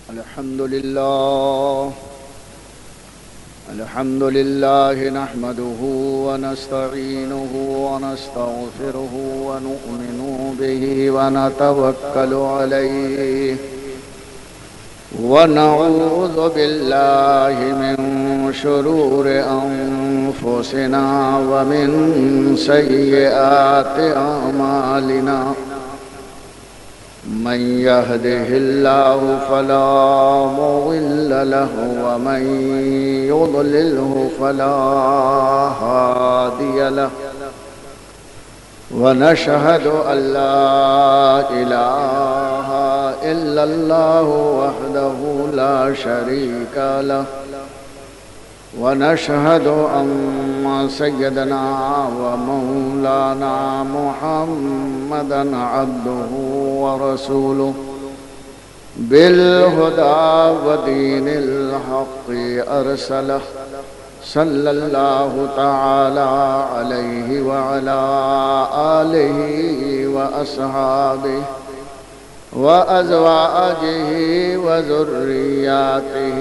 الحمد لله نحمده ونستعينه ونستغفره ونؤمن به ونتوكل عليه ونعوذ بالله من شرور أنفسنا ومن سيئات أعمالنا من يهده الله فلا مضل له ومن يضلله فلا هادي له ونشهد أن لا إله إلا الله وحده لا شريك له ونشهد أن سيدنا ومولانا محمدا عبده ورسوله بالهدى ودين الحق أرسله صلى الله تعالى عليه وعلى آله وأصحابه وأزواجه وذرياته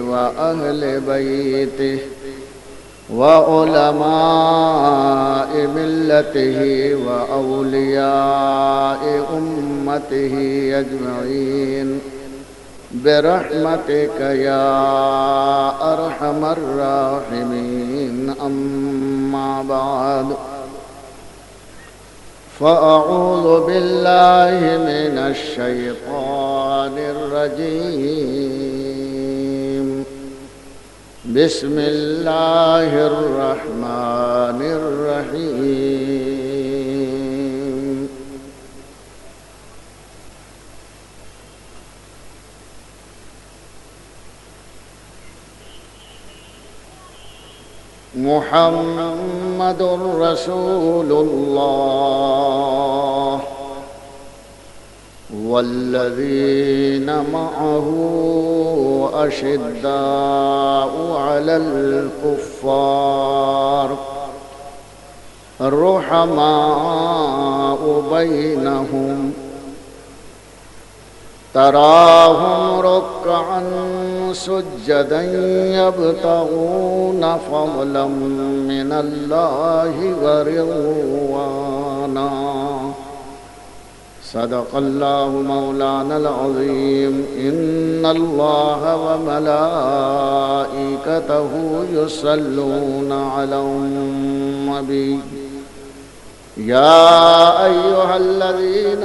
وأهل بيته وعلماء ملته وأولياء أمته أجمعين برحمتك يا أرحم الراحمين. أما بعد فأعوذ بالله من الشيطان الرجيم. بسم الله الرحمن الرحيم. محمد رسول الله والذين معه أشداء على الكفار رحماء بينهم تراهم ركعا سجدا يبتغون فضلا من الله ورضوانا. صدق الله مولانا العظيم. إن الله وملائكته يصلون على النبي يا أيها الذين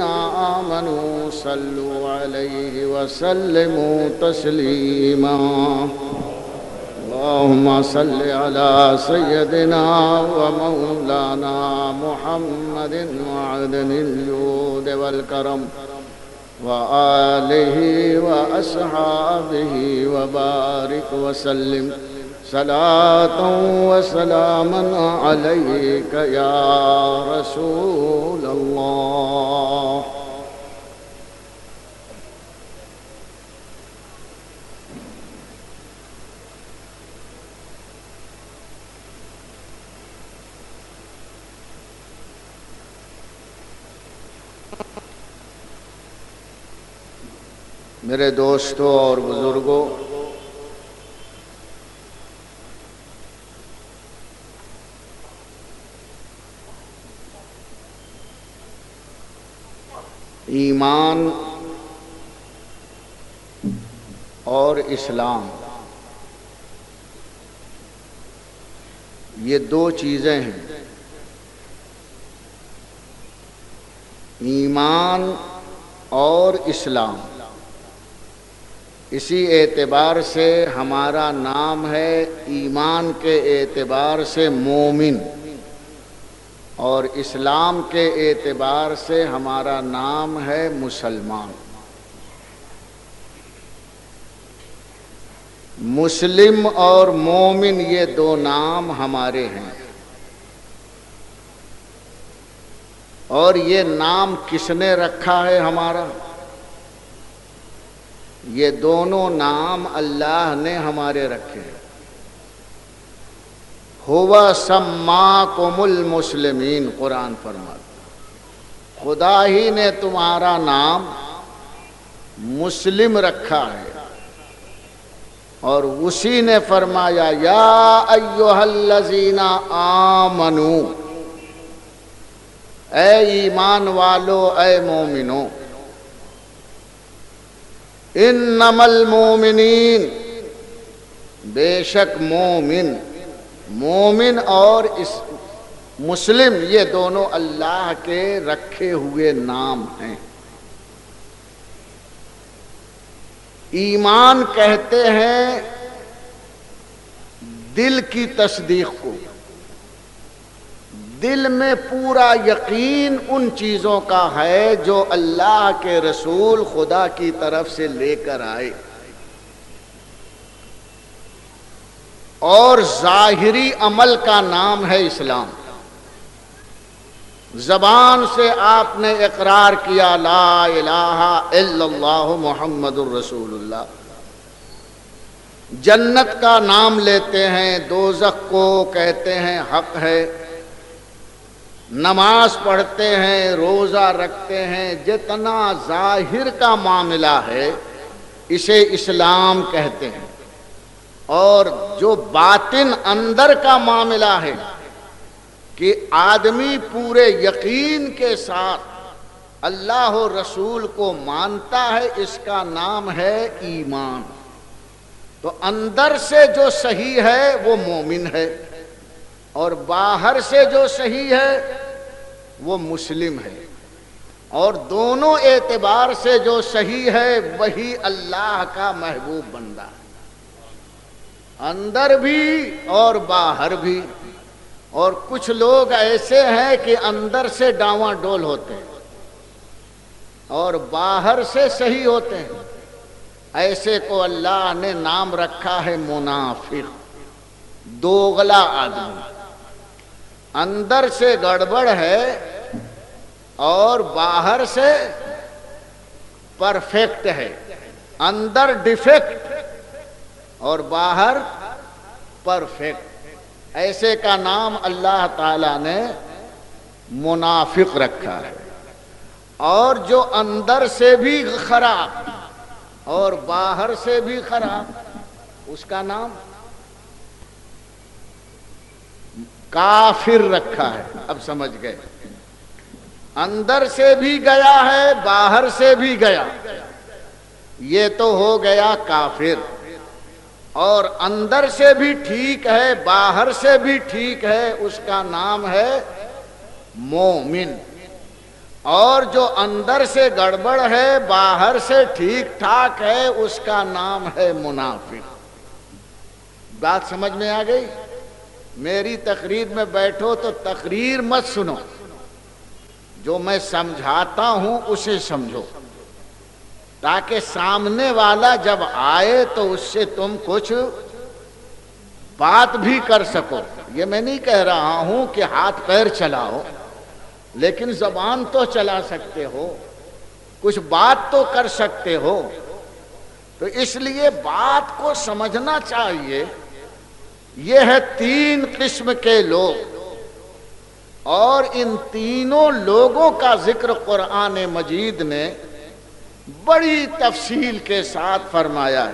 آمنوا صلوا عليه وسلموا تسليما. اللهم صل على سيدنا ومولانا محمد معدن الجود والكرم وآله وأصحابه وبارك وسلم صلاة وسلاما عليك يا رسول الله. میرے دوستوں اور بزرگوں، ایمان اور اسلام یہ دو چیزیں ہیں. ایمان اور اسلام، اسی اعتبار سے ہمارا نام ہے. ایمان کے اعتبار سے مومن اور اسلام کے اعتبار سے ہمارا نام ہے مسلمان. مسلم اور مومن یہ دو نام ہمارے ہیں. اور یہ نام کس نے رکھا ہے ہمارا؟ یہ دونوں نام اللہ نے ہمارے رکھے ہیں. ہوا سماکم المسلمین، قرآن فرماتا خدا ہی نے تمہارا نام مسلم رکھا ہے، اور اسی نے فرمایا یا ایھا الذین آمنو، اے ایمان والو، اے مومنو، انما المؤمنین، بے شک مومن اور مسلم یہ دونوں اللہ کے رکھے ہوئے نام ہیں۔ ایمان کہتے ہیں دل کی تصدیق کو، دل میں پورا یقین ان چیزوں کا ہے جو اللہ کے رسول خدا کی طرف سے لے کر آئے، اور ظاہری عمل کا نام ہے اسلام۔ زبان سے آپ نے اقرار کیا لا الہ الا اللہ محمد الرسول اللہ، جنت کا نام لیتے ہیں، دوزخ کو کہتے ہیں حق ہے، نماز پڑھتے ہیں، روزہ رکھتے ہیں، جتنا ظاہر کا معاملہ ہے اسے اسلام کہتے ہیں، اور جو باطن اندر کا معاملہ ہے کہ آدمی پورے یقین کے ساتھ اللہ و رسول کو مانتا ہے، اس کا نام ہے ایمان۔ تو اندر سے جو صحیح ہے وہ مومن ہے، اور باہر سے جو صحیح ہے وہ مسلم ہے، اور دونوں اعتبار سے جو صحیح ہے وہی اللہ کا محبوب بندہ ہے، اندر بھی اور باہر بھی۔ اور کچھ لوگ ایسے ہیں کہ اندر سے ڈاواں ڈول ہوتے ہیں اور باہر سے صحیح ہوتے ہیں، ایسے کو اللہ نے نام رکھا ہے منافق، دوغلا آدمی، اندر سے گڑبڑ ہے اور باہر سے پرفیکٹ ہے، اندر ڈیفیکٹ اور باہر پرفیکٹ، ایسے کا نام اللہ تعالیٰ نے منافق رکھا ہے۔ اور جو اندر سے بھی خراب اور باہر سے بھی خراب، اس کا نام کافر رکھا ہے۔ اب سمجھ گئے، اندر سے بھی گیا ہے باہر سے بھی گیا، یہ تو ہو گیا کافر، اور اندر سے بھی ٹھیک ہے باہر سے بھی ٹھیک ہے، اس کا نام ہے مومن۔ اور جو اندر سے گڑبڑ ہے باہر سے ٹھیک ٹھاک ہے، اس کا نام ہے منافق۔ بات سمجھ میں آ گئی؟ میری تقریر میں بیٹھو تو تقریر مت سنو، جو میں سمجھاتا ہوں اسے سمجھو، تاکہ سامنے والا جب آئے تو اس سے تم کچھ بات بھی کر سکو۔ یہ میں نہیں کہہ رہا ہوں کہ ہاتھ پیر چلاؤ، لیکن زبان تو چلا سکتے ہو، کچھ بات تو کر سکتے ہو۔ تو اس لیے بات کو سمجھنا چاہیے۔ یہ ہے 3 قسم کے لوگ، اور ان تینوں لوگوں کا ذکر قرآن مجید نے بڑی تفصیل کے ساتھ فرمایا ہے،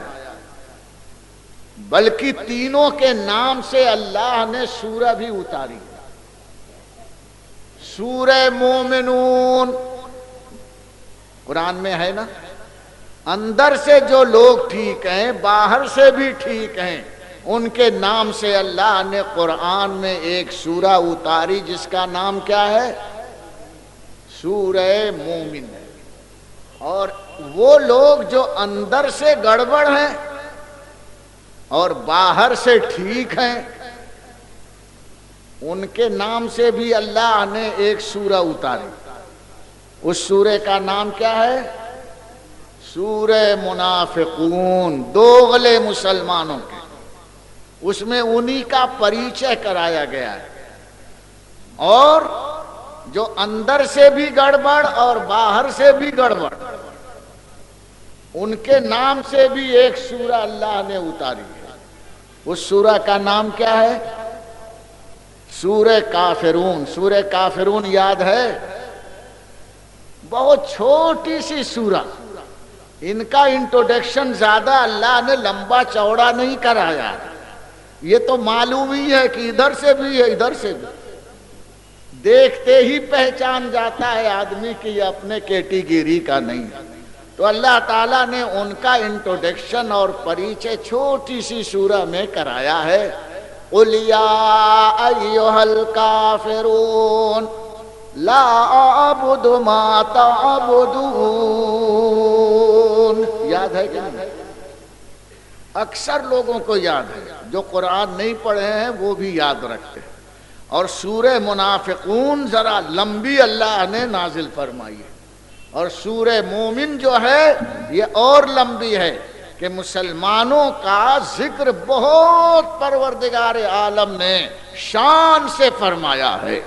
بلکہ تینوں کے نام سے اللہ نے سورہ بھی اتاری، سورہ مومنون قرآن میں ہے نا۔ اندر سے جو لوگ ٹھیک ہیں باہر سے بھی ٹھیک ہیں، ان کے نام سے اللہ نے قرآن میں ایک سورہ اتاری جس کا نام کیا ہے؟ سورہ مومن ہے۔ اور وہ لوگ جو اندر سے گڑبڑ ہیں اور باہر سے ٹھیک ہیں، ان کے نام سے بھی اللہ نے ایک سورہ اتاری، اس سورہ کا نام کیا ہے؟ سورہ منافقون، دوغلے مسلمانوں کے، اس میں انہی کا پریچے کرایا گیا ہے۔ اور جو اندر سے بھی گڑبڑ اور باہر سے بھی گڑبڑ، ان کے نام سے بھی ایک سورہ اللہ نے اتاری ہے، اس سورہ کا نام کیا ہے؟ سورہ کافرون۔ سورہ کافرون یاد ہے؟ بہت چھوٹی سی سورہ، ان کا انٹروڈکشن زیادہ اللہ نے لمبا چوڑا نہیں کرایا، یہ تو معلوم ہی ہے کہ ادھر سے بھی ہے ادھر سے بھی، دیکھتے ہی پہچان جاتا ہے آدمی کہ یہ اپنے کیٹیگری کا نہیں ہے۔ تو اللہ تعالیٰ نے ان کا انٹروڈکشن اور پریچے چھوٹی سی سورہ میں کرایا ہے۔ قُلْ يَا أَيُّهَا الْكَافِرُونَ لَا أَعْبُدُ مَا تَعْبُدُونَ، یاد ہے کہ نہیں؟ اکثر لوگوں کو یاد ہے، جو قرآن نہیں پڑھے ہیں وہ بھی یاد رکھتے ہیں۔ اور سورہ منافقون ذرا لمبی اللہ نے نازل فرمائی ہے، اور سورہ مومن جو ہے یہ اور لمبی ہے کہ مسلمانوں کا ذکر بہت پروردگار عالم نے شان سے فرمایا ہے،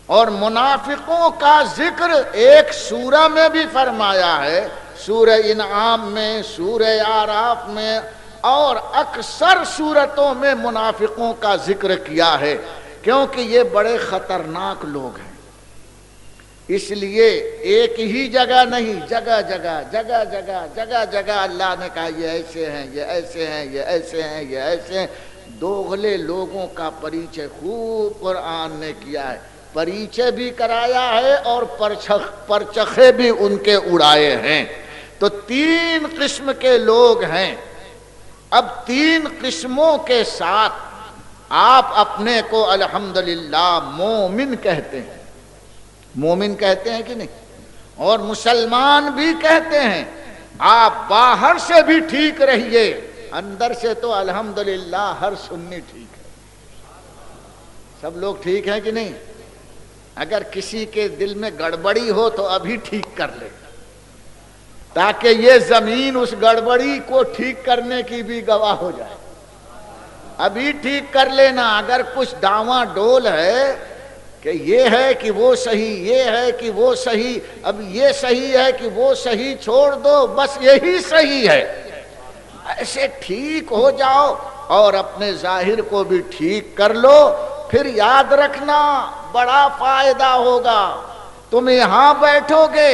اور منافقوں کا ذکر ایک سورہ میں بھی فرمایا ہے، سورہ انعام میں، سورہ اعراف میں، اور اکثر سورتوں میں منافقوں کا ذکر کیا ہے، کیونکہ یہ بڑے خطرناک لوگ ہیں۔ اس لیے ایک ہی جگہ نہیں، جگہ جگہ جگہ جگہ جگہ جگہ اللہ نے کہا یہ ایسے ہیں، یہ ایسے ہیں، یہ ایسے ہیں، یہ ایسے ہیں۔ دوغلے لوگوں کا پریچے خوب قرآن نے کیا ہے، پریچے بھی کرایا ہے اور پرچخے بھی ان کے اڑائے ہیں۔ تو 3 قسم کے لوگ ہیں۔ اب 3 قسموں کے ساتھ آپ اپنے کو الحمدللہ مومن کہتے ہیں، مومن کہتے ہیں کہ نہیں؟ اور مسلمان بھی کہتے ہیں۔ آپ باہر سے بھی ٹھیک رہیے، اندر سے تو الحمدللہ ہر سنی ٹھیک ہے۔ سب لوگ ٹھیک ہیں کہ نہیں؟ اگر کسی کے دل میں گڑبڑی ہو تو ابھی ٹھیک کر لے، تاکہ یہ زمین اس گڑبڑی کو ٹھیک کرنے کی بھی گواہ ہو جائے۔ ابھی ٹھیک کر لینا۔ اگر کچھ ڈاواں ڈول ہے کہ یہ ہے کہ وہ صحیح، یہ ہے کہ وہ صحیح، اب یہ صحیح ہے کہ وہ صحیح، چھوڑ دو، بس یہی صحیح ہے، ایسے ٹھیک ہو جاؤ اور اپنے ظاہر کو بھی ٹھیک کر لو۔ پھر یاد رکھنا بڑا فائدہ ہوگا۔ تم یہاں بیٹھو گے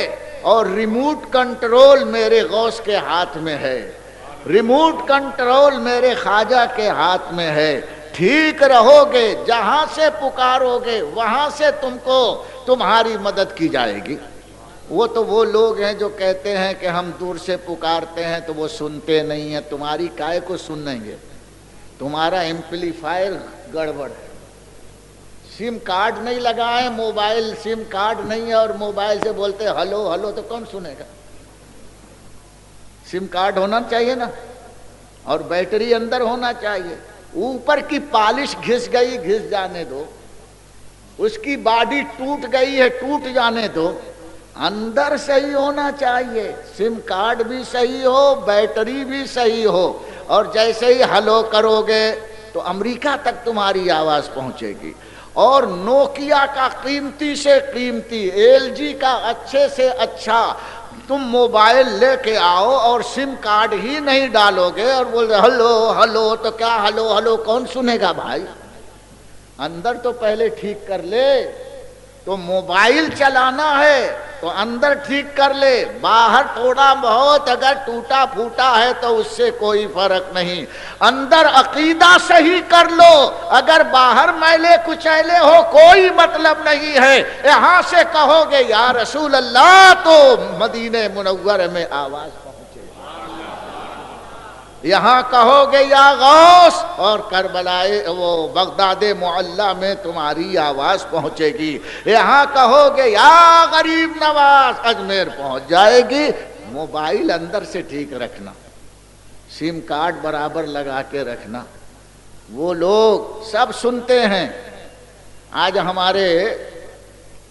اور ریموٹ کنٹرول میرے غوث کے ہاتھ میں ہے، ریموٹ کنٹرول میرے خواجہ کے ہاتھ میں ہے۔ ٹھیک رہو گے، جہاں سے پکارو گے وہاں سے تم کو تمہاری مدد کی جائے گی۔ وہ تو وہ لوگ ہیں جو کہتے ہیں کہ ہم دور سے پکارتے ہیں تو وہ سنتے نہیں ہیں۔ تمہاری کائے کو سنیں گے؟ تمہارا ایمپلیفائر گڑبڑ ہے، سم کارڈ نہیں لگائے، موبائل سم کارڈ نہیں ہے اور موبائل سے بولتے ہلو ہلو، تو کون سنے گا؟ سم کارڈ ہونا چاہیے نا، اور بیٹری اندر ہونا چاہیے۔ اوپر کی پالش گھس گئی، گھس جانے دو، اس کی باڈی ٹوٹ گئی ہے، ٹوٹ جانے دو، اندر صحیح ہونا چاہیے، سم کارڈ بھی صحیح ہو، بیٹری بھی صحیح ہو۔ اور جیسے ہی ہلو کرو گے تو امریکہ تک تمہاری آواز پہنچے گی۔ اور نوکیا کا قیمتی سے قیمتی، ایل جی کا اچھے سے اچھا تم موبائل لے کے آؤ اور سم کارڈ ہی نہیں ڈالو گے اور بول رہے ہلو ہلو، تو کیا ہلو ہلو کون سنے گا بھائی؟ اندر تو پہلے ٹھیک کر لے۔ تو موبائل چلانا ہے تو اندر ٹھیک کر لے، باہر تھوڑا بہت اگر ٹوٹا پھوٹا ہے تو اس سے کوئی فرق نہیں، اندر عقیدہ صحیح کر لو۔ اگر باہر میلے کچیلے ہو کوئی مطلب نہیں ہے، یہاں سے کہو گے یا رسول اللہ تو مدینہ منورہ میں آواز پہنچے، یہاں کہو گے یا غوث اور کربلائے وہ بغداد معلی میں تمہاری آواز پہنچے گی، یہاں کہو گے یا غریب نواز اجمیر پہنچ جائے گی۔ موبائل اندر سے ٹھیک رکھنا، سم کارڈ برابر لگا کے رکھنا۔ وہ لوگ سب سنتے ہیں۔ آج ہمارے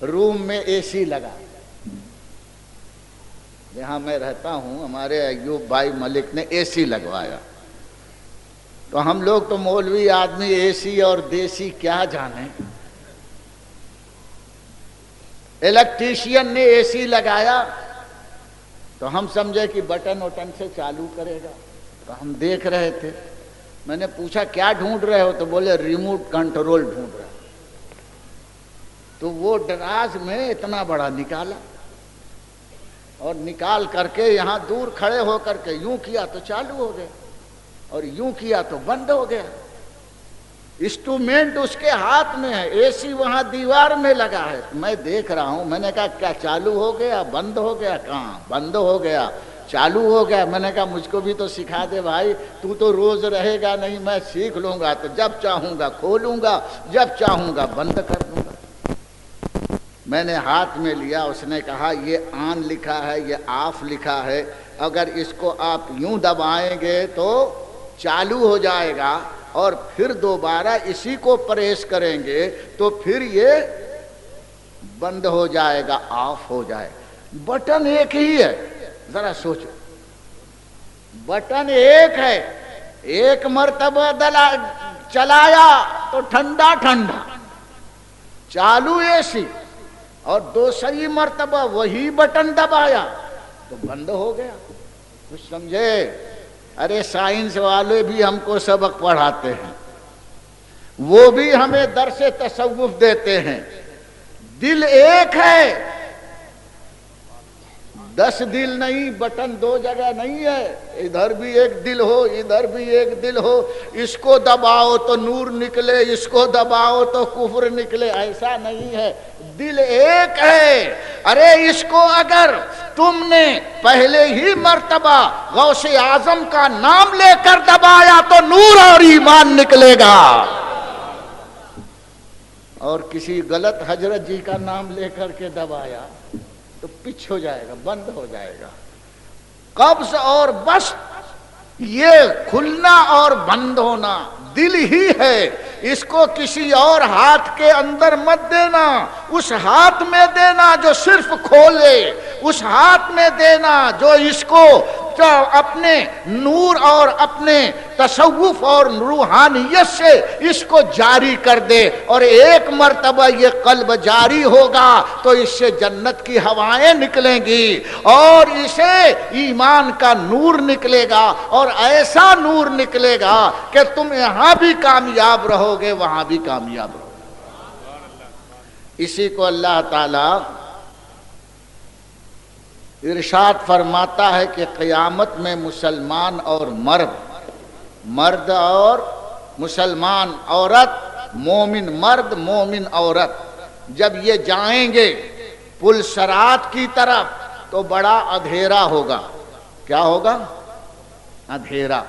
روم میں اے سی لگا، جہاں میں رہتا ہوں ہمارے ایوب بھائی ملک نے اے سی لگوایا، تو ہم لوگ تو مولوی آدمی اے سی اور دیسی کیا جانے۔ الیکٹریشین نے اے سی لگایا تو ہم سمجھے کہ بٹن وٹن سے چالو کرے گا، تو ہم دیکھ رہے تھے۔ میں نے پوچھا کیا ڈھونڈ رہے ہو؟ تو بولے ریموٹ کنٹرول ڈھونڈ رہے۔ تو وہ دراز میں اتنا بڑا نکالا، اور نکال کر کے یہاں دور کھڑے ہو کر کے یوں کیا تو چالو ہو گیا اور یوں کیا تو بند ہو گیا. انسٹرومنٹ اس کے ہاتھ میں ہے, اے سی وہاں دیوار میں لگا ہے. میں دیکھ رہا ہوں, میں نے کہا کیا چالو ہو گیا, بند ہو گیا؟ کہاں بند ہو گیا, چالو ہو گیا. میں نے کہا مجھ کو بھی تو سکھا دے بھائی, تو روز رہے گا نہیں, میں سیکھ لوں گا تو جب چاہوں گا کھولوں گا, جب چاہوں گا بند کر دوں گا. میں نے ہاتھ میں لیا, اس نے کہا یہ آن لکھا ہے, یہ آف لکھا ہے, اگر اس کو آپ یوں دبائیں گے تو چالو ہو جائے گا اور پھر دوبارہ اسی کو پریس کریں گے تو پھر یہ بند ہو جائے گا, آف ہو جائے گا. بٹن ایک ہی ہے, ذرا سوچو, بٹن ایک ہے. ایک مرتبہ چلایا تو ٹھنڈا ٹھنڈا چالو اے سی, اور دوسری مرتبہ وہی بٹن دبایا تو بند ہو گیا. کچھ سمجھے؟ ارے سائنس والے بھی ہم کو سبق پڑھاتے ہیں, وہ بھی ہمیں درس تصوف دیتے ہیں. دل ایک ہے, 10 دل نہیں, بٹن 2 جگہ نہیں ہے. ادھر بھی ایک دل ہو, ادھر بھی ایک دل ہو, اس کو دباؤ تو نور نکلے, اس کو دباؤ تو کفر نکلے. ایسا نہیں ہے, دل ایک ہے. ارے اس کو اگر تم نے پہلے ہی مرتبہ غوث اعظم کا نام لے کر دبایا تو نور اور ایمان نکلے گا, اور کسی غلط حضرت جی کا نام لے کر کے دبایا تو پچ ہو جائے گا, بند ہو جائے گا. قبض اور بسط یہ کھلنا اور بند ہونا دل ہی ہے. اس کو کسی اور ہاتھ کے اندر مت دینا, اس ہاتھ میں دینا جو صرف کھولے, اس ہاتھ میں دینا جو اس کو اپنے نور اور اپنے تصوف اور روحانیت سے اس کو جاری کر دے. اور ایک مرتبہ یہ قلب جاری ہوگا تو اس سے جنت کی ہوائیں نکلیں گی اور اسے ایمان کا نور نکلے گا, اور ایسا نور نکلے گا کہ تم یہاں بھی کامیاب رہو گے, وہاں بھی کامیاب رہو گے. اسی کو اللہ تعالی ارشاد فرماتا ہے کہ قیامت میں مسلمان اور مرد اور مسلمان عورت, مومن مرد مومن عورت, جب یہ جائیں گے پل صراط کی طرف تو بڑا اندھیرا ہوگا. کیا ہوگا؟ اندھیرا.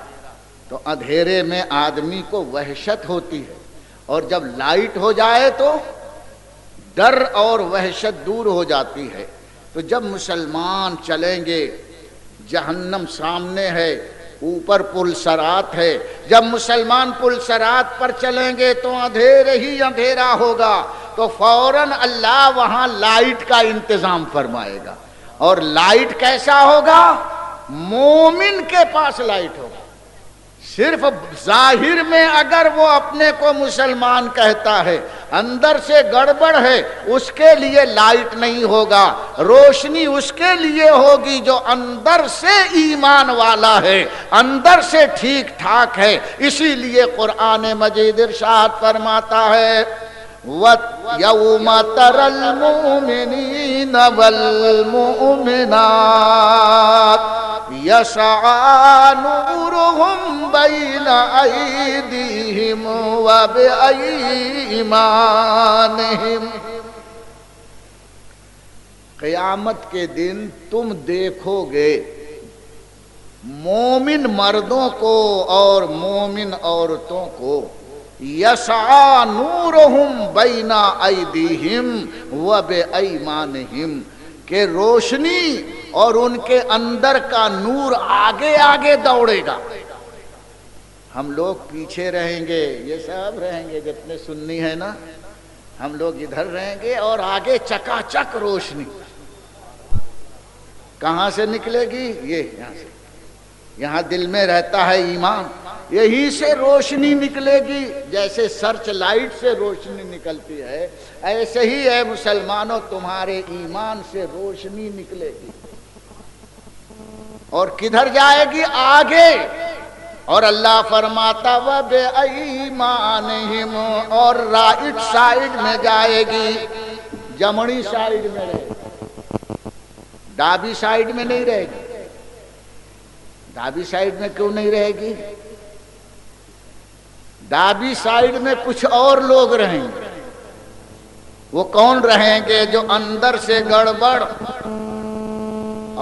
تو اندھیرے میں آدمی کو وحشت ہوتی ہے, اور جب لائٹ ہو جائے تو ڈر اور وحشت دور ہو جاتی ہے. تو جب مسلمان چلیں گے, جہنم سامنے ہے, اوپر پل صراط ہے, جب مسلمان پل صراط پر چلیں گے تو اندھیرے ہی اندھیرا ہوگا, تو فوراً اللہ وہاں لائٹ کا انتظام فرمائے گا. اور لائٹ کیسا ہوگا؟ مومن کے پاس لائٹ ہوگا. صرف ظاہر میں اگر وہ اپنے کو مسلمان کہتا ہے, اندر سے گڑبڑ ہے, اس کے لیے لائٹ نہیں ہوگا. روشنی اس کے لیے ہوگی جو اندر سے ایمان والا ہے, اندر سے ٹھیک ٹھاک ہے. اسی لیے قرآن مجید ارشاد فرماتا ہے وَيَوْمَ تَرَى الْمُؤْمِنِينَ وَالْمُؤْمِنَاتِ يَسْعَىٰ نُورُهُمْ بَيْنَ أَيْدِيهِمْ وَبِأَيْمَانِهِمْ. قیامت کے دن تم دیکھو گے مومن مردوں کو اور مومن عورتوں کو, یسعیٰ نورہم بین ایدیہم وبایمانہم, کہ روشنی اور ان کے اندر کا نور آگے آگے دوڑے گا. ہم لوگ پیچھے رہیں گے, یہ سب رہیں گے جتنے سنی ہیں نا, ہم لوگ ادھر رہیں گے, اور آگے چکا چک روشنی. کہاں سے نکلے گی؟ یہ یہاں سے. یہاں دل میں رہتا ہے ایمان, یہی سے روشنی نکلے گی. جیسے سرچ لائٹ سے روشنی نکلتی ہے, ایسے ہی ہے مسلمانوں تمہارے ایمان سے روشنی نکلے گی. اور کدھر جائے گی؟ آگے. اور اللہ فرماتا وَبِأَيْمَانِهِمْ, اور رائٹ سائیڈ میں جائے گی, جمنی سائیڈ میں رہے. دابی سائیڈ میں نہیں رہے گی. دابی سائیڈ میں کیوں نہیں رہے گی؟ دابی سائیڈ میں کچھ اور لوگ رہیں گے. وہ کون رہیں گے؟ جو اندر سے گڑبڑ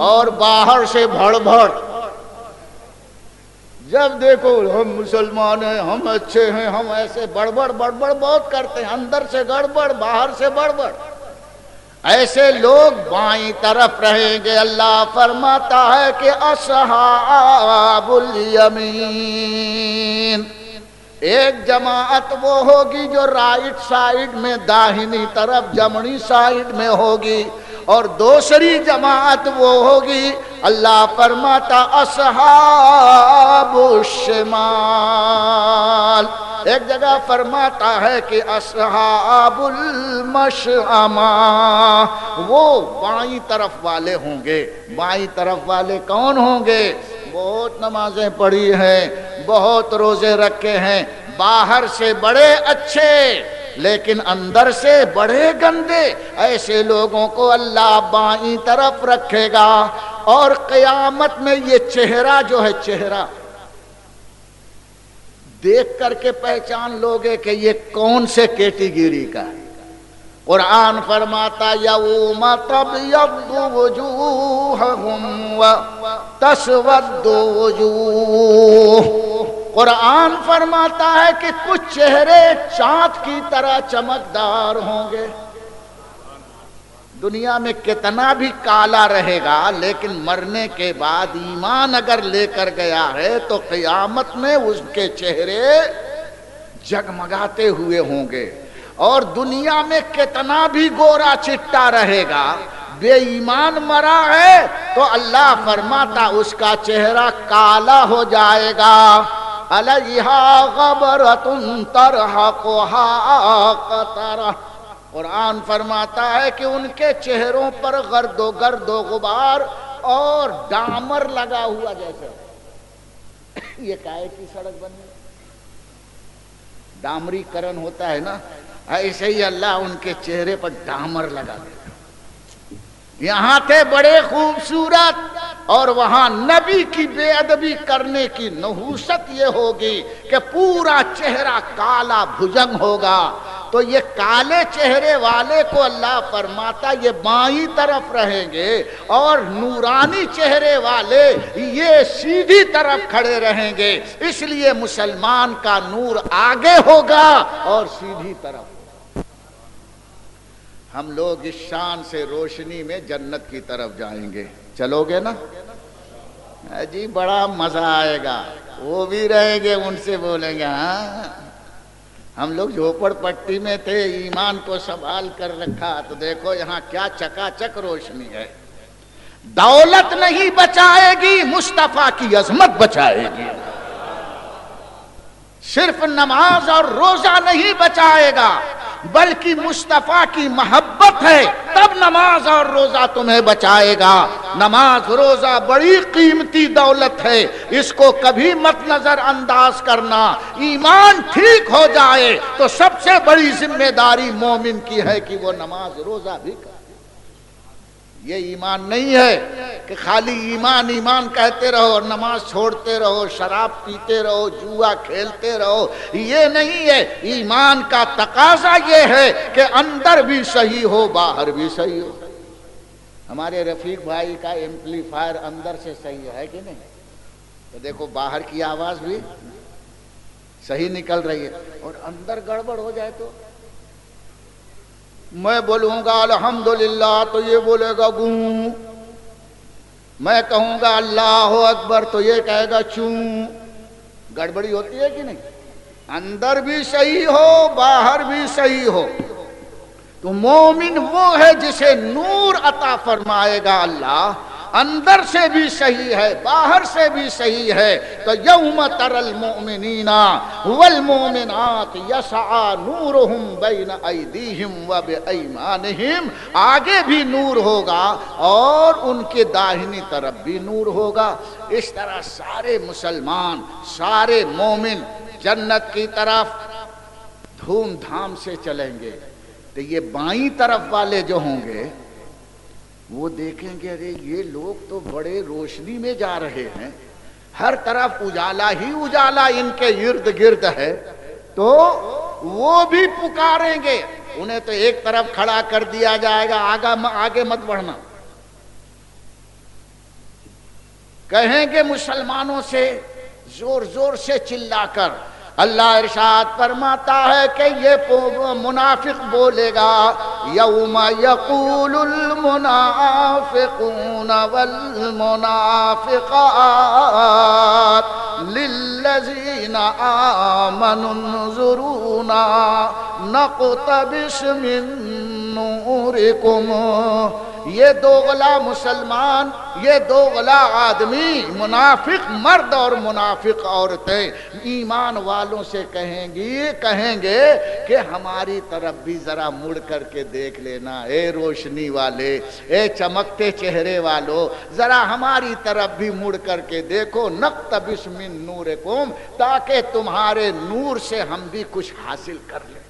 اور باہر سے بھڑ بھڑ. جب دیکھو ہم مسلمان ہیں، ہم اچھے ہیں، ہم ایسے بڑبڑ بہت کرتے ہیں، اندر سے گڑبڑ باہر سے بڑبڑ. ایسے لوگ بائیں طرف رہیں گے. اللہ فرماتا ہے کہ اصحاب الیمین، ایک جماعت وہ ہوگی جو رائٹ سائیڈ میں داہنی طرف جمنی سائیڈ میں ہوگی، اور دوسری جماعت وہ ہوگی اللہ فرماتا اصحاب الشمال. ایک جگہ فرماتا ہے کہ اصحاب المشأمہ، وہ بائیں طرف والے ہوں گے. بائیں طرف والے کون ہوں گے؟ بہت نمازیں پڑھی ہیں، بہت روزے رکھے ہیں، باہر سے بڑے اچھے لیکن اندر سے بڑے گندے. ایسے لوگوں کو اللہ بائیں طرف رکھے گا. اور قیامت میں یہ چہرہ جو ہے، چہرہ دیکھ کر کے پہچان لوگے کہ یہ کون سے کیٹیگری کا ہے. قرآن فرماتا یوم تبیض وجوہہم وتسود وجوہ. قرآن فرماتا ہے کہ کچھ چہرے چاند کی طرح چمکدار ہوں گے. دنیا میں کتنا بھی کالا رہے گا لیکن مرنے کے بعد ایمان اگر لے کر گیا ہے تو قیامت میں اس کے چہرے جگمگاتے ہوئے ہوں گے. اور دنیا میں کتنا بھی گورا چٹا رہے گا، بے ایمان مرا ہے تو اللہ فرماتا اس کا چہرہ کالا ہو جائے گا. علیہا غبرۃ ترہقھا قطرہ. قرآن فرماتا ہے کہ ان کے چہروں پر گرد و غبار اور ڈامر لگا ہوا. جیسے یہ کائے کی سڑک بنی، ڈامری کرن ہوتا ہے نا، ایسے ہی اللہ ان کے چہرے پر ڈامر لگا دے. یہاں تھے بڑے خوبصورت اور وہاں نبی کی بے ادبی کرنے کی نحوست یہ ہوگی کہ پورا چہرہ کالا بھجنگ ہوگا. تو یہ کالے چہرے والے کو اللہ فرماتا یہ بائیں طرف رہیں گے، اور نورانی چہرے والے یہ سیدھی طرف کھڑے رہیں گے. اس لیے مسلمان کا نور آگے ہوگا اور سیدھی طرف. ہم لوگ اس شان سے روشنی میں جنت کی طرف جائیں گے. چلو گے نا جی؟ بڑا مزہ آئے گا. وہ بھی رہیں گے، ان سے بولیں گے ہاں ہم لوگ جھوپڑ پٹی میں تھے، ایمان کو سنبھال کر رکھا، تو دیکھو یہاں کیا چکا چک روشنی ہے. دولت نہیں بچائے گی، مصطفیٰ کی عظمت بچائے گی. صرف نماز اور روزہ نہیں بچائے گا، بلکہ مصطفیٰ کی محبت ہے تب نماز اور روزہ تمہیں بچائے گا. نماز روزہ بڑی قیمتی دولت ہے، اس کو کبھی مت نظر انداز کرنا. ایمان ٹھیک ہو جائے تو سب سے بڑی ذمہ داری مومن کی ہے کہ وہ نماز روزہ بھی کرے. یہ ایمان نہیں ہے کہ خالی ایمان ایمان کہتے رہو اور نماز چھوڑتے رہو، شراب پیتے رہو، جوا کھیلتے رہو. یہ نہیں ہے. ایمان کا تقاضا یہ ہے کہ اندر بھی صحیح ہو، باہر بھی صحیح ہو. ہمارے رفیق بھائی کا ایمپلیفائر اندر سے صحیح ہے کہ نہیں؟ تو دیکھو باہر کی آواز بھی صحیح نکل رہی ہے، اور اندر گڑبڑ ہو جائے تو میں بولوں گا الحمدللہ تو یہ بولے گا گوں، میں کہوں گا اللہ اکبر تو یہ کہے گا چوں. گڑبڑی ہوتی ہے کہ نہیں؟ اندر بھی صحیح ہو، باہر بھی صحیح ہو. تو مومن وہ ہے جسے نور عطا فرمائے گا اللہ. اندر سے بھی صحیح ہے، باہر سے بھی صحیح ہے. تو یوم تر المؤمنین والمؤمنات یسعی نورہم بین ایدیہم وبایمانہم. آگے بھی نور ہوگا اور ان کے داہنی طرف بھی نور ہوگا. اس طرح سارے مسلمان، سارے مومن جنت کی طرف دھوم دھام سے چلیں گے. تو یہ بائیں طرف والے جو ہوں گے وہ دیکھیں گے ارے یہ لوگ تو بڑے روشنی میں جا رہے ہیں، ہر طرف اجالا ہی اجالا ان کے ارد گرد ہے، تو وہ بھی پکاریں گے، انہیں تو ایک طرف کھڑا کر دیا جائے گا، آگے مت بڑھنا۔ کہیں گے مسلمانوں سے زور زور سے چلا کر، اللہ ارشاد فرماتا ہے کہ یہ منافق بولے گا، یوم یقول المنافقون والمنافقات للذین آمنوا انظرونا نقتبس من نورکم۔ یہ دوغلا مسلمان، یہ دوغلا آدمی، منافق مرد اور منافق عورتیں ایمان والوں سے کہیں گے کہ ہماری طرف بھی ذرا مڑ کر کے دیکھ لینا، اے روشنی والے، اے چمکتے چہرے والو، ذرا ہماری طرف بھی مڑ کر کے دیکھو، نقتبس من نورکم، تاکہ تمہارے نور سے ہم بھی کچھ حاصل کر لیں۔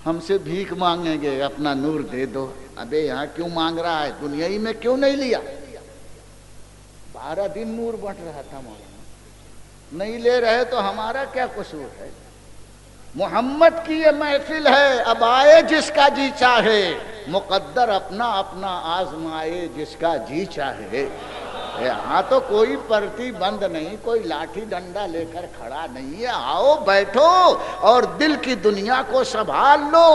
ہم سے بھیک مانگیں گے، اپنا نور دے دو۔ ابے یہاں کیوں مانگ رہا ہے؟ دنیا ہی میں کیوں نہیں لیا؟ 12 دن نور بٹ رہا تھا مولانا، نہیں لے رہے تو ہمارا کیا قصور ہے؟ محمد کی یہ محفل ہے، اب آئے جس کا جی چاہے، مقدر اپنا اپنا آزمائے جس کا جی چاہے۔ یہاں تو کوئی پرتی بند نہیں، کوئی لاٹھی ڈنڈا لے کر کھڑا نہیں ہے، آؤ بیٹھو اور دل کی دنیا کو سنبھال لو،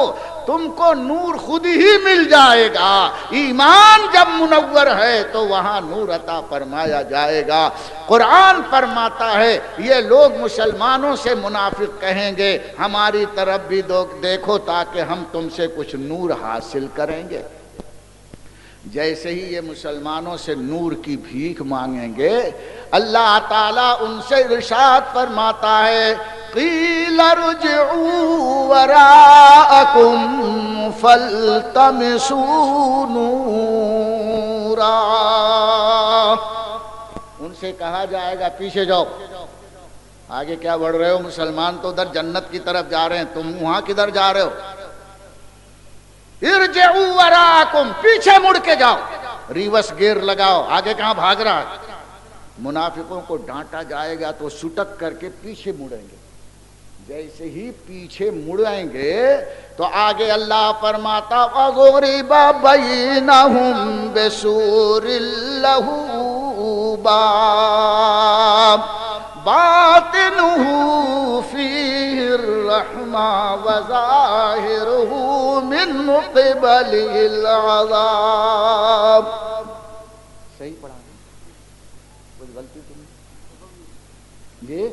تم کو نور خود ہی مل جائے گا۔ ایمان جب منور ہے تو وہاں نور عطا فرمایا جائے گا۔ قرآن فرماتا ہے یہ لوگ مسلمانوں سے منافق کہیں گے ہماری طرف بھی دیکھو تاکہ ہم تم سے کچھ نور حاصل کریں گے۔ جیسے ہی یہ مسلمانوں سے نور کی بھیک مانگیں گے، اللہ تعالیٰ ان سے ارشاد فرماتا ہے قیل ارجعوا وراءکم فالتمسوا نورا، ان سے کہا جائے گا پیچھے جاؤ، آگے کیا بڑھ رہے ہو؟ مسلمان تو ادھر جنت کی طرف جا رہے ہیں، تم وہاں کدھر جا رہے ہو؟ ارجعوا وراءکم، پیچھے مڑ کے جاؤ، ریورس گیئر لگاؤ، آگے کہاں بھاگ رہا ہے؟ منافقوں کو ڈانٹا جائے گا تو سٹک کر کے پیچھے مڑیں گے، جیسے ہی پیچھے مڑیں گے تو آگے اللہ فرماتا وَضُرِبَ بَيْنَهُمْ بِسُورٍ لَهُ بَابٌ باطنه فيه الرحمة وظاهره من قبله العذاب۔ صحیح پڑھا کچھ غلطی تو نہیں جی؟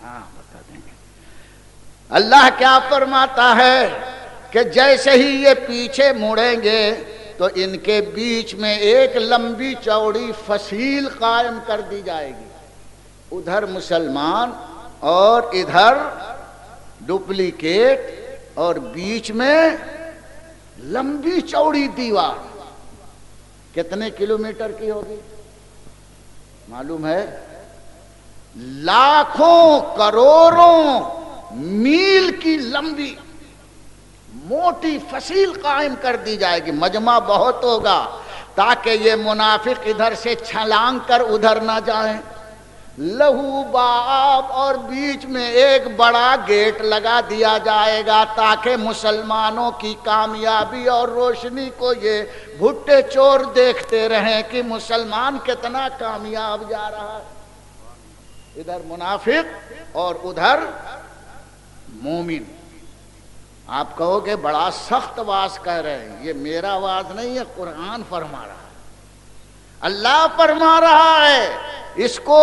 ہاں بتا دیں گے۔ اللہ کیا فرماتا ہے کہ جیسے ہی یہ پیچھے مڑیں گے تو ان کے بیچ میں ایک لمبی چوڑی فصیل قائم کر دی جائے گی، ادھر مسلمان اور ادھر ڈپلیکیٹ، اور بیچ میں لمبی چوڑی دیوار۔ کتنے کلومیٹر کی ہوگی معلوم ہے؟ لاکھوں کروڑوں میل کی لمبی موٹی فصیل قائم کر دی جائے گی، مجمع بہت ہوگا تاکہ یہ منافق ادھر سے چھلانگ کر ادھر نہ جائیں۔ لہو باب، اور بیچ میں ایک بڑا گیٹ لگا دیا جائے گا تاکہ مسلمانوں کی کامیابی اور روشنی کو یہ بھٹے چور دیکھتے رہیں کہ مسلمان کتنا کامیاب جا رہا ہے، ادھر منافق اور ادھر مومن۔ آپ کہو کہ بڑا سخت واز کہہ رہے ہیں، یہ میرا واز نہیں ہے، قرآن فرما رہا ہے، اللہ فرما رہا ہے، اس کو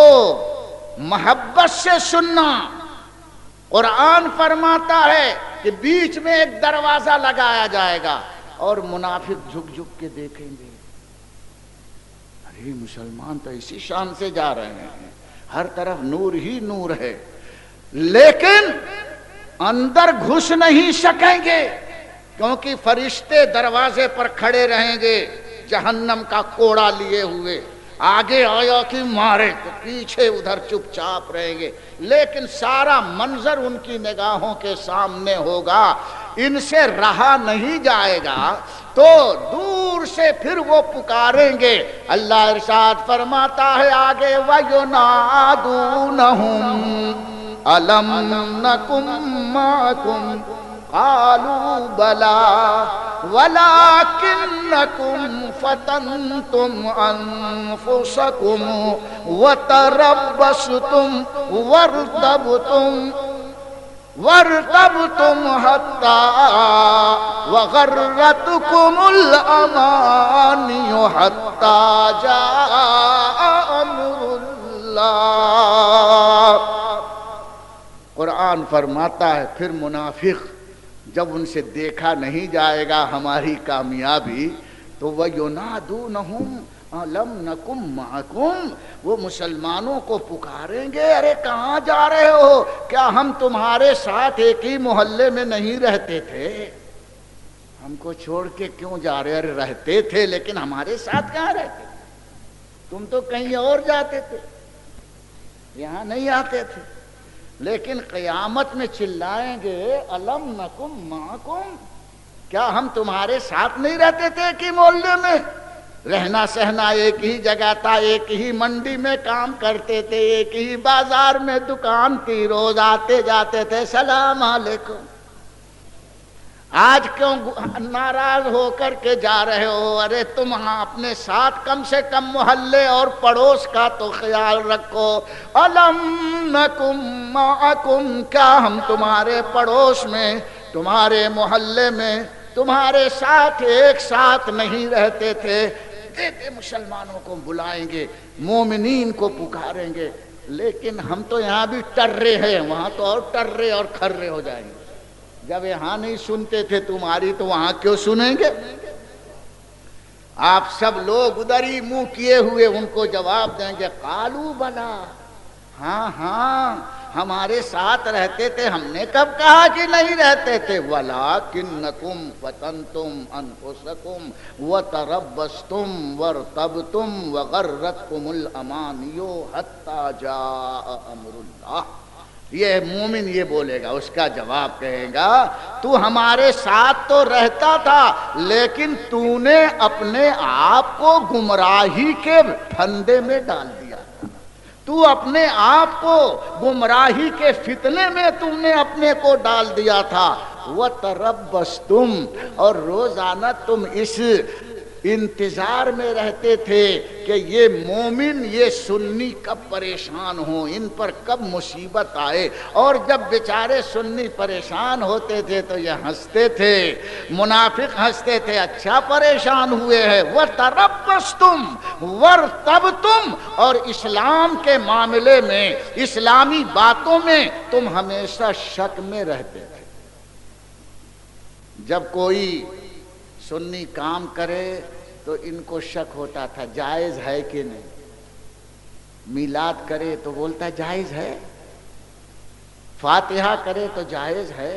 محبت سے سننا۔ قرآن فرماتا ہے کہ بیچ میں ایک دروازہ لگایا جائے گا اور منافق جھک جھک کے دیکھیں گے، ارے مسلمان تو اسی شان سے جا رہے ہیں، ہر طرف نور ہی نور ہے، لیکن اندر گھس نہیں سکیں گے کیونکہ فرشتے دروازے پر کھڑے رہیں گے جہنم کا کوڑا لیے ہوئے، آگے آیا کہ مارے تو پیچھے ادھر چپ چاپ رہیں گے، لیکن سارا منظر ان کی نگاہوں کے سامنے ہوگا، ان سے رہا نہیں جائے گا۔ تو دور سے پھر وہ پکاریں گے. اللہ ارشاد فرماتا ہے آگے وَيُنَادُونَهُمْ أَلَمْ نَكُنْ مَعَكُمْ قَالُوا بَلَى وَلَكِنَّكُمْ فَتَنْتُمْ أَنفُسَكُمْ وَتَرَبَّصْتُمْ وَارْتَبْتُمْ حَتَّى وَغَرَّتْكُمُ الْأَمَانِيُّ حَتَّى جَاءَ أَمْرُ اللَّهِ. قرآن فرماتا ہے پھر منافق جب ان سے دیکھا نہیں جائے گا ہماری کامیابی تو وَيُنَادُونَهُمْ أَلَمْ نَكُنْ مَعَكُمْ، وہ مسلمانوں کو پکاریں گے ارے کہاں جا رہے ہو، کیا ہم تمہارے ساتھ ایک ہی محلے میں نہیں رہتے تھے، ہم کو چھوڑ کے کیوں جا رہے، ارے رہتے تھے لیکن ہمارے ساتھ کہاں رہتے، تم تو کہیں اور جاتے تھے یہاں نہیں آتے تھے. لیکن قیامت میں چلائیں گے الم نکم معکم، کیا ہم تمہارے ساتھ نہیں رہتے تھے کہ محلے میں، رہنا سہنا ایک ہی جگہ تھا، ایک ہی منڈی میں کام کرتے تھے، ایک ہی بازار میں دکان تھی، روز آتے جاتے تھے سلام علیکم. آج کیوں ناراض ہو کر کے جا رہے ہو، ارے تم ہاں اپنے ساتھ کم سے کم محلے اور پڑوس کا تو خیال رکھو. الم نکم معکم، کیا ہم تمہارے پڑوس میں، تمہارے محلے میں، تمہارے ساتھ ایک ساتھ نہیں رہتے تھے. دیکھیں مسلمانوں کو بلائیں گے، مومنین کو پکاریں گے، لیکن ہم تو یہاں بھی ٹرے ہیں، وہاں تو اور ٹرے اور کھرے ہو جائیں گے. جب یہاں نہیں سنتے تھے تمہاری تو وہاں کیوں سنیں گے. آپ سب لوگ ادھر ہی منہ کیے ہوئے ان کو جواب دیں گے قالوا بلا، ہاں ہاں ہمارے ساتھ رہتے تھے، ہم نے کب کہا کہ نہیں رہتے تھے. وَلَٰكِنَّكُمْ فَتَنْتُمْ أَنفُسَكُمْ وَتَرَبَّصْتُمْ وَارْتَبْتُمْ وَغَرَّتْكُمُ الْأَمَانِيُّ حَتَّى جَاءَ أَمْرُ اللَّهِ. یہ مومن یہ بولے گا، اس کا جواب کہے گا تو ہمارے ساتھ تو رہتا تھا لیکن تو نے اپنے آپ کو گمراہی کے پھندے میں ڈال دیا، تو اپنے آپ کو گمراہی کے فتنے میں تم نے اپنے کو ڈال دیا تھا. وَتَرَبَّصْتُمْ، اور روزانہ تم اس انتظار میں رہتے تھے کہ یہ مومن یہ سنی کب پریشان ہوں، ان پر کب مصیبت آئے. اور جب بیچارے سنی پریشان ہوتے تھے تو یہ ہنستے تھے، منافق ہنستے تھے اچھا پریشان ہوئے ہیں. وَتَرَبَّصْتُمْ وَارْتَبْتُمْ، اور اسلام کے معاملے میں، اسلامی باتوں میں تم ہمیشہ شک میں رہتے تھے. جب کوئی سنی کام کرے تو ان کو شک ہوتا تھا جائز ہے کہ نہیں. میلاد کرے تو بولتا جائز ہے، فاتحہ کرے تو جائز ہے،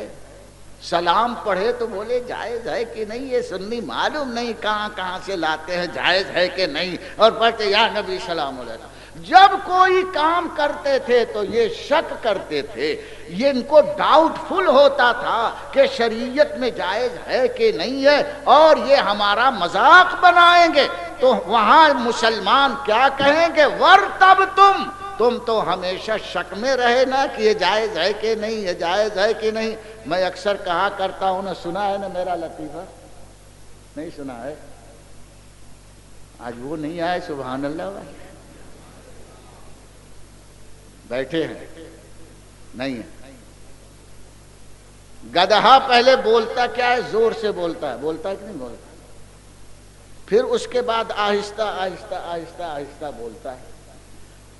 سلام پڑھے تو بولے جائز ہے کہ نہیں. یہ سنی معلوم نہیں کہاں کہاں سے لاتے ہیں جائز ہے کہ نہیں، اور پڑھتے یا نبی سلام علیہ. جب کوئی کام کرتے تھے تو یہ شک کرتے تھے، یہ ان کو ڈاؤٹ فل ہوتا تھا کہ شریعت میں جائز ہے کہ نہیں ہے، اور یہ ہمارا مذاق بنائیں گے. تو وہاں مسلمان کیا کہیں گے وَارْتَبْتُمْ، تم تو ہمیشہ شک میں رہے نا کہ یہ جائز ہے کہ نہیں، یہ جائز ہے کہ نہیں. میں اکثر کہا کرتا ہوں نا، سنا ہے نا میرا لطیفہ، نہیں سنا ہے؟ آج وہ نہیں آئے سبحان اللہ بھائی، بیٹھے ہیں نہیں ہے. گدھا پہلے بولتا کیا ہے، زور سے بولتا ہے، بولتا ہے کہ نہیں بولتا، پھر اس کے بعد آہستہ آہستہ آہستہ آہستہ بولتا ہے.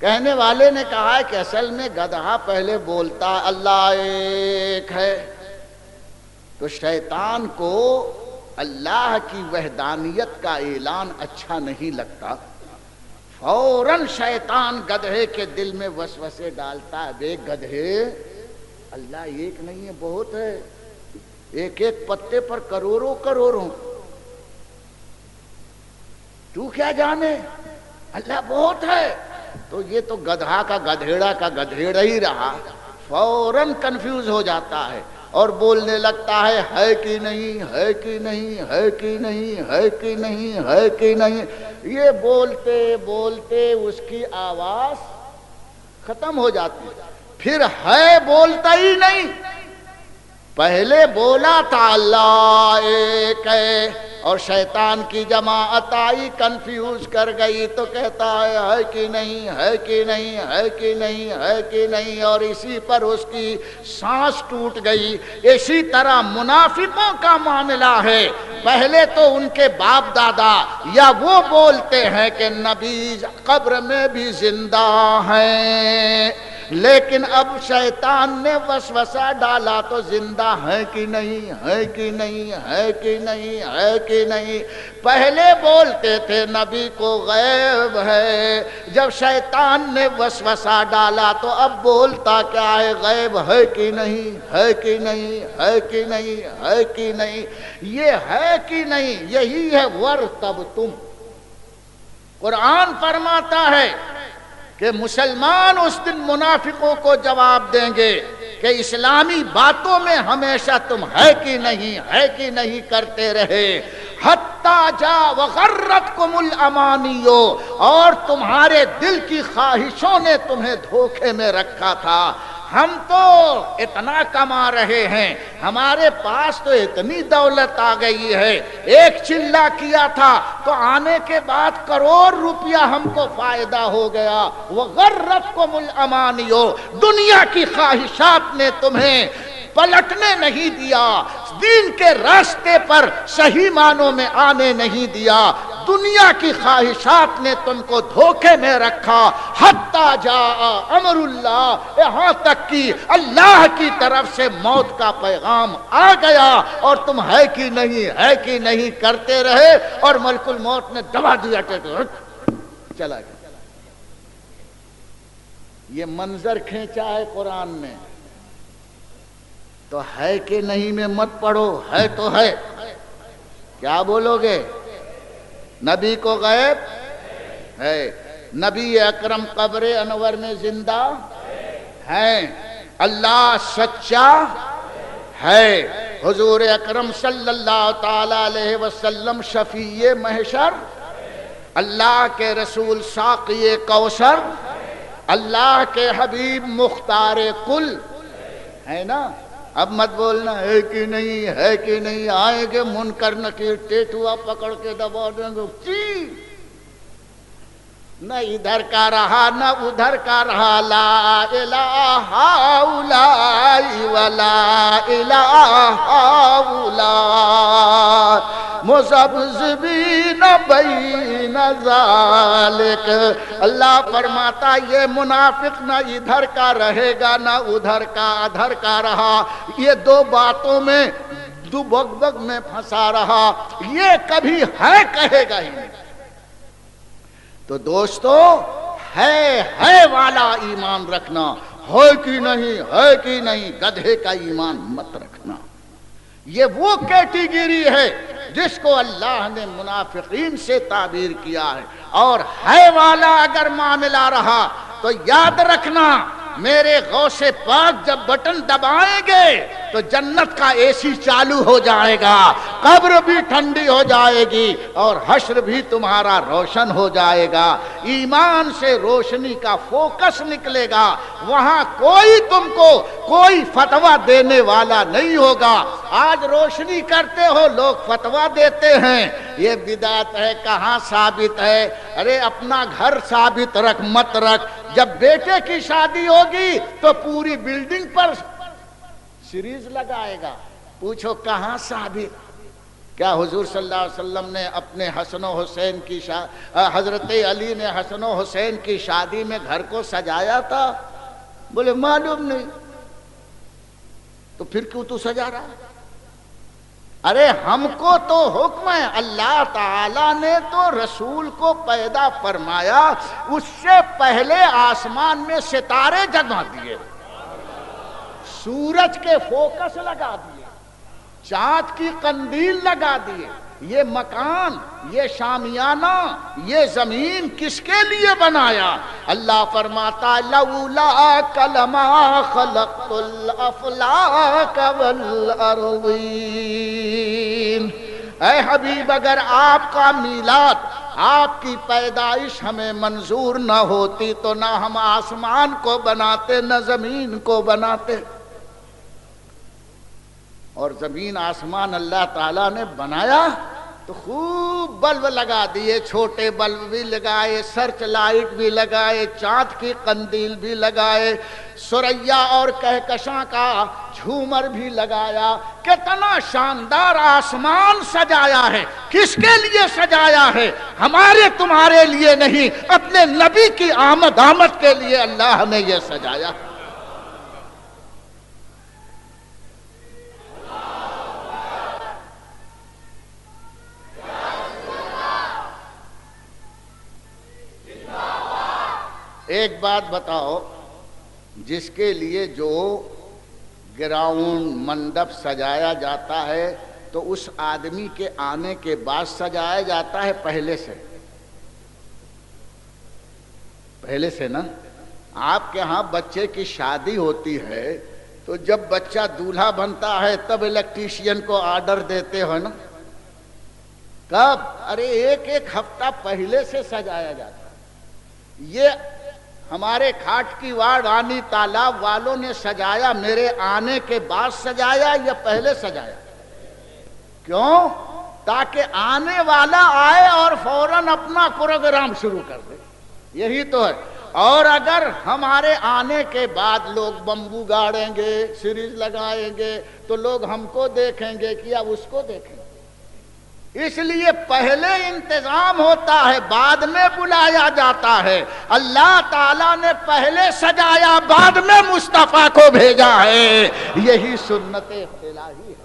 کہنے والے نے کہا ہے کہ اصل میں گدھا پہلے بولتا اللہ ایک ہے، تو شیطان کو اللہ کی وحدانیت کا اعلان اچھا نہیں لگتا، فوراً شیطان گدھے کے دل میں وسوسے ڈالتا ہے، بے گدھے اللہ ایک نہیں ہے بہت ہے، ایک ایک پتے پر کروڑوں کروڑوں، تو کیا جانے اللہ بہت ہے. تو یہ تو گدھا کا گدھیڑا ہی رہا، فوراً کنفیوز ہو جاتا ہے. اور بولنے لگتا ہے کہ نہیں، ہے کہ نہیں، ہے کہ نہیں، ہے کہ نہیں، ہے کہ نہیں، یہ بولتے بولتے اس کی آواز ختم ہو جاتی ہے، پھر ہے بولتا ہی نہیں۔ پہلے بولا تھا اللہ ایک ہے، اور شیطان کی جماعت آئی کنفیوز کر گئی تو کہتا ہے کہ نہیں، ہے کہ نہیں، ہے کہ نہیں، ہے کہ نہیں، اور اسی پر اس کی سانس ٹوٹ گئی۔ اسی طرح منافقوں کا معاملہ ہے، پہلے تو ان کے باپ دادا یا وہ بولتے ہیں کہ نبی قبر میں بھی زندہ ہیں، لیکن اب شیطان نے وسوسہ ڈالا تو زندہ ہے کہ نہیں، ہے کہ نہیں، ہے کہ نہیں، ہے کہ نہیں۔ پہلے بولتے تھے نبی کو غیب ہے، جب شیطان نے وسوسہ ڈالا تو اب بولتا کیا ہے، غیب ہے کہ نہیں، ہے کہ نہیں، ہے کہ نہیں، ہے کہ نہیں۔ یہ ہے کہ نہیں یہی ہے وَارْتَبْتُمْ تم۔ قرآن فرماتا ہے کہ مسلمان اس دن منافقوں کو جواب دیں گے کہ اسلامی باتوں میں ہمیشہ تم ہے کہ نہیں، ہے کہ نہیں کرتے رہے، حتیٰ جاء وغرتکم الامانی، اور تمہارے دل کی خواہشوں نے تمہیں دھوکے میں رکھا تھا۔ ہم تو اتنا کما رہے ہیں، ہمارے پاس تو اتنی دولت آ گئی ہے، ایک چلہ کیا تھا تو آنے کے بعد کروڑ روپیہ ہم کو فائدہ ہو گیا۔ وغرتکم الامانی، دنیا کی خواہشات نے تمہیں پلٹنے نہیں دیا، دین کے راستے پر صحیح معنوں میں آنے نہیں دیا، دنیا کی خواہشات نے تم کو دھوکے میں رکھا۔ حتیٰ جاء امر اللہ، یہاں تک کہ اللہ کی طرف سے موت کا پیغام آ گیا اور تم ہے کہ نہیں، ہے کہ نہیں کرتے رہے، اور ملک الموت نے دبا دیا کہ چلا گیا۔ یہ منظر کھینچا ہے قرآن میں، تو ہے کہ نہیں میں مت پڑھو، ہے تو ہے۔ کیا بولو گے؟ نبی کو غیب ہے، نبی اکرم قبر انور میں زندہ ہیں، اللہ سچا ہے، حضور اکرم صلی اللہ تعالی علیہ وسلم شفیع محشر، اللہ کے رسول ساقی کوثر، اللہ کے حبیب مختار کل ہے نا۔ اب مت بولنا ہے کہ نہیں، ہے کہ نہیں، آئیں گے منکر نکیر ٹیٹوا پکڑ کے دبا دیں گے، نہ ادھر کا رہا نہ ادھر کا رہا، لا الہ الا ولا الہ الا مذبذبین بین ذالک۔ اللہ فرماتا یہ منافق نہ ادھر کا رہے گا نہ ادھر کا، ادھر کا رہا، یہ دو باتوں میں دو بگ بگ میں پھنسا رہا، یہ کبھی ہے کہے گا ہی نہیں۔ تو دوستو ہے والا ایمان رکھنا، ہے کہ نہیں، ہے کہ نہیں، گدھے کا ایمان مت رکھنا۔ یہ وہ کیٹیگری ہے جس کو اللہ نے منافقین سے تعبیر کیا ہے، اور ہے والا اگر معاملہ رہا تو یاد رکھنا میرے غوث پاک جب بٹن دبائیں گے تو جنت کا اے سی چالو ہو جائے گا، قبر بھی ٹھنڈی ہو جائے گی اور حشر بھی تمہارا روشن ہو جائے گا، ایمان سے روشنی کا فوکس نکلے گا، وہاں کوئی تم کو کوئی فتویٰ دینے والا نہیں ہوگا۔ آج روشنی کرتے ہو لوگ فتویٰ دیتے ہیں، یہ بدعت ہے، کہاں ثابت ہے؟ ارے اپنا گھر ثابت رکھ، مت رکھ۔ جب بیٹے کی شادی ہوگی تو پوری بلڈنگ پر سیریز لگائے گا، پوچھو کہاں ثابت؟ کیا حضور صلی اللہ علیہ وسلم نے اپنے حسن و حسین کی حضرت علی نے حسن و حسین کی شادی میں گھر کو سجایا تھا؟ بولے معلوم نہیں۔ تو پھر کیوں تو سجا رہا ہے؟ ارے ہم کو تو حکم ہے، اللہ تعالیٰ نے تو رسول کو پیدا فرمایا، اس سے پہلے آسمان میں ستارے جگا دیے، سورج کے فوکس لگا دیے، چاند کی قندیل لگا دیے، یہ مکان، یہ شامیانہ، یہ زمین کس کے لیے بنایا؟ اللہ فرماتا لولا کلما خلقت الافلاک والارضین۔ اے حبیب اگر آپ کا میلاد، آپ کی پیدائش ہمیں منظور نہ ہوتی تو نہ ہم آسمان کو بناتے نہ زمین کو بناتے۔ اور زمین آسمان اللہ تعالیٰ نے بنایا تو خوب بلب لگا دیے، چھوٹے بلب بھی لگائے، سرچ لائٹ بھی لگائے، چاند کی قندیل بھی لگائے، سریا اور کہکشاں کا جھومر بھی لگایا۔ کتنا شاندار آسمان سجایا ہے۔ کس کے لیے سجایا ہے؟ ہمارے تمہارے لیے نہیں، اپنے نبی کی آمد کے لیے اللہ نے یہ سجایا۔ ایک بات بتاؤ، جس کے لیے جو گراؤنڈ منڈپ سجایا جاتا ہے تو اس آدمی کے آنے کے بعد سجایا جاتا ہے پہلے سے نا؟ آپ کے ہاں بچے کی شادی ہوتی ہے تو جب بچہ دولہا بنتا ہے تب الیکٹریشین کو آرڈر دیتے ہو نا؟ کب؟ ارے ایک ہفتہ پہلے سے سجایا جاتا ہے۔ یہ ہمارے کھاٹ کی واڑ رانی تالاب والوں نے سجایا میرے آنے کے بعد سجایا یا پہلے سجایا؟ کیوں؟ تاکہ آنے والا آئے اور فوراً اپنا پروگرام شروع کر دے، یہی تو ہے۔ اور اگر ہمارے آنے کے بعد لوگ بمبو گاڑیں گے، سیریز لگائیں گے تو لوگ ہم کو دیکھیں گے کہ اب اس کو دیکھیں گے۔ اس لیے پہلے انتظام ہوتا ہے، بعد میں بلایا جاتا ہے۔ اللہ تعالیٰ نے پہلے سجایا، بعد میں مصطفیٰ کو بھیجا ہے۔ یہی سنت الہی ہے،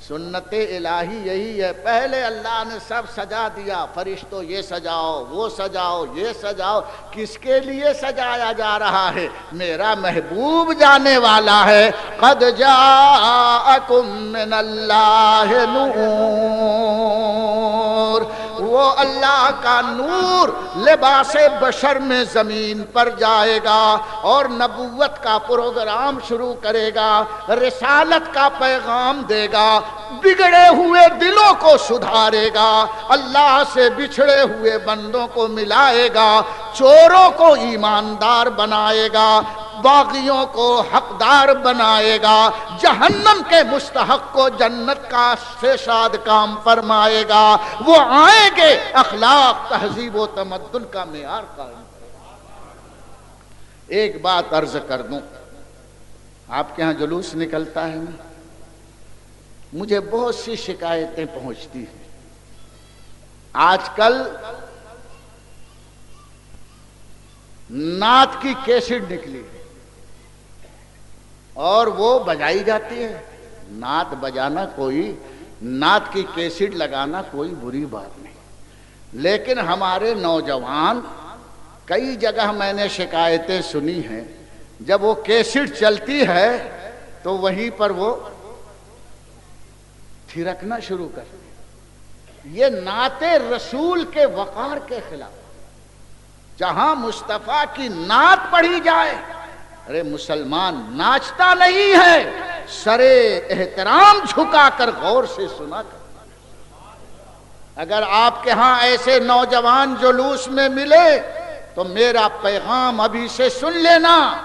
سنت الہی یہی ہے۔ پہلے اللہ نے سب سجا دیا، فرشتوں یہ سجاؤ، وہ سجاؤ، یہ سجاؤ۔ کس کے لیے سجایا جا رہا ہے؟ میرا محبوب جانے والا ہے۔ قد جاءکم من اللہ نور، وہ اللہ کا نور لباس بشر میں زمین پر جائے گا اور نبوت کا پروگرام شروع کرے گا، رسالت کا پیغام دے گا، بگڑے ہوئے دلوں کو سدھارے گا، اللہ سے بچھڑے ہوئے بندوں کو ملائے گا، چوروں کو ایماندار بنائے گا، باغیوں کو حقدار بنائے گا، جہنم کے مستحق کو جنت کا سے شاد کام فرمائے گا۔ وہ آئیں گے، اخلاق، تہذیب و تمدن کا معیار قائم کرے گا۔ ایک بات عرض کر دوں، آپ کے ہاں جلوس نکلتا ہے نا، مجھے بہت سی شکایتیں پہنچتی ہیں۔ آج کل نعت کی کیسٹ نکلی اور وہ بجائی جاتی ہے۔ نعت بجانا نعت کی کیسٹ لگانا کوئی بری بات نہیں، لیکن ہمارے نوجوان، کئی جگہ میں نے شکایتیں سنی ہیں، جب وہ کیسٹ چلتی ہے تو وہیں پر وہ تھرکنا شروع کر دیں۔ یہ نعت رسول کے وقار کے خلاف۔ جہاں مصطفیٰ کی نعت پڑھی جائے، ارے مسلمان ناچتا نہیں ہے، سرے احترام جھکا کر غور سے سنا کر۔ اگر آپ کے ہاں ایسے نوجوان جلوس میں ملے تو میرا پیغام ابھی سے سن لینا،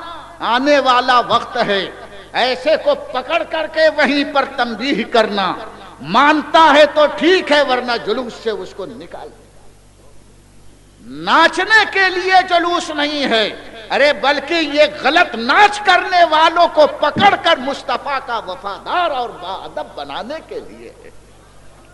آنے والا وقت ہے، ایسے کو پکڑ کر کے وہیں پر تنبیہ کرنا، مانتا ہے تو ٹھیک ہے ورنہ جلوس سے اس کو نکال دیں۔ ناچنے کے لیے جلوس نہیں ہے، ارے بلکہ یہ غلط ناچ کرنے والوں کو پکڑ کر مصطفیٰ کا وفادار اور باادب بنانے کے لیے ہے۔